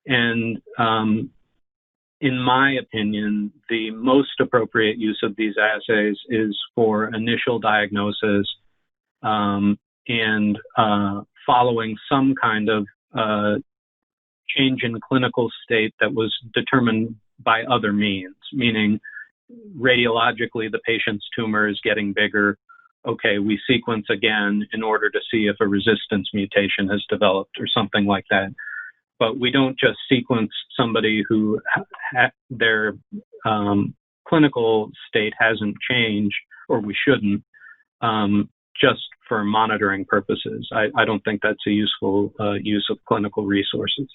And in my opinion, the most appropriate use of these assays is for initial diagnosis and following some kind of change in clinical state that was determined by other means, meaning radiologically the patient's tumor is getting bigger. Okay, we sequence again in order to see if a resistance mutation has developed or something like that. But we don't just sequence somebody who their clinical state hasn't changed, or we shouldn't, just for monitoring purposes. I don't think that's a useful use of clinical resources.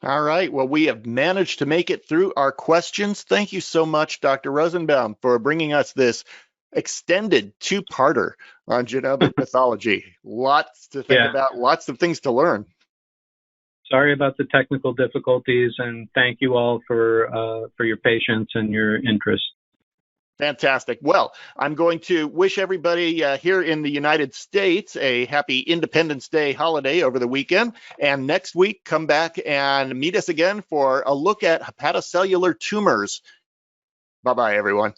All right. Well, we have managed to make it through our questions. Thank you so much, Dr. Rosenbaum, for bringing us this extended two-parter on genomic pathology. Lots to think about, lots of things to learn. Sorry about the technical difficulties, and thank you all for your patience and your interest. Fantastic. Well, I'm going to wish everybody here in the United States a happy Independence Day holiday over the weekend. And next week, come back and meet us again for a look at hepatocellular tumors. Bye-bye, everyone.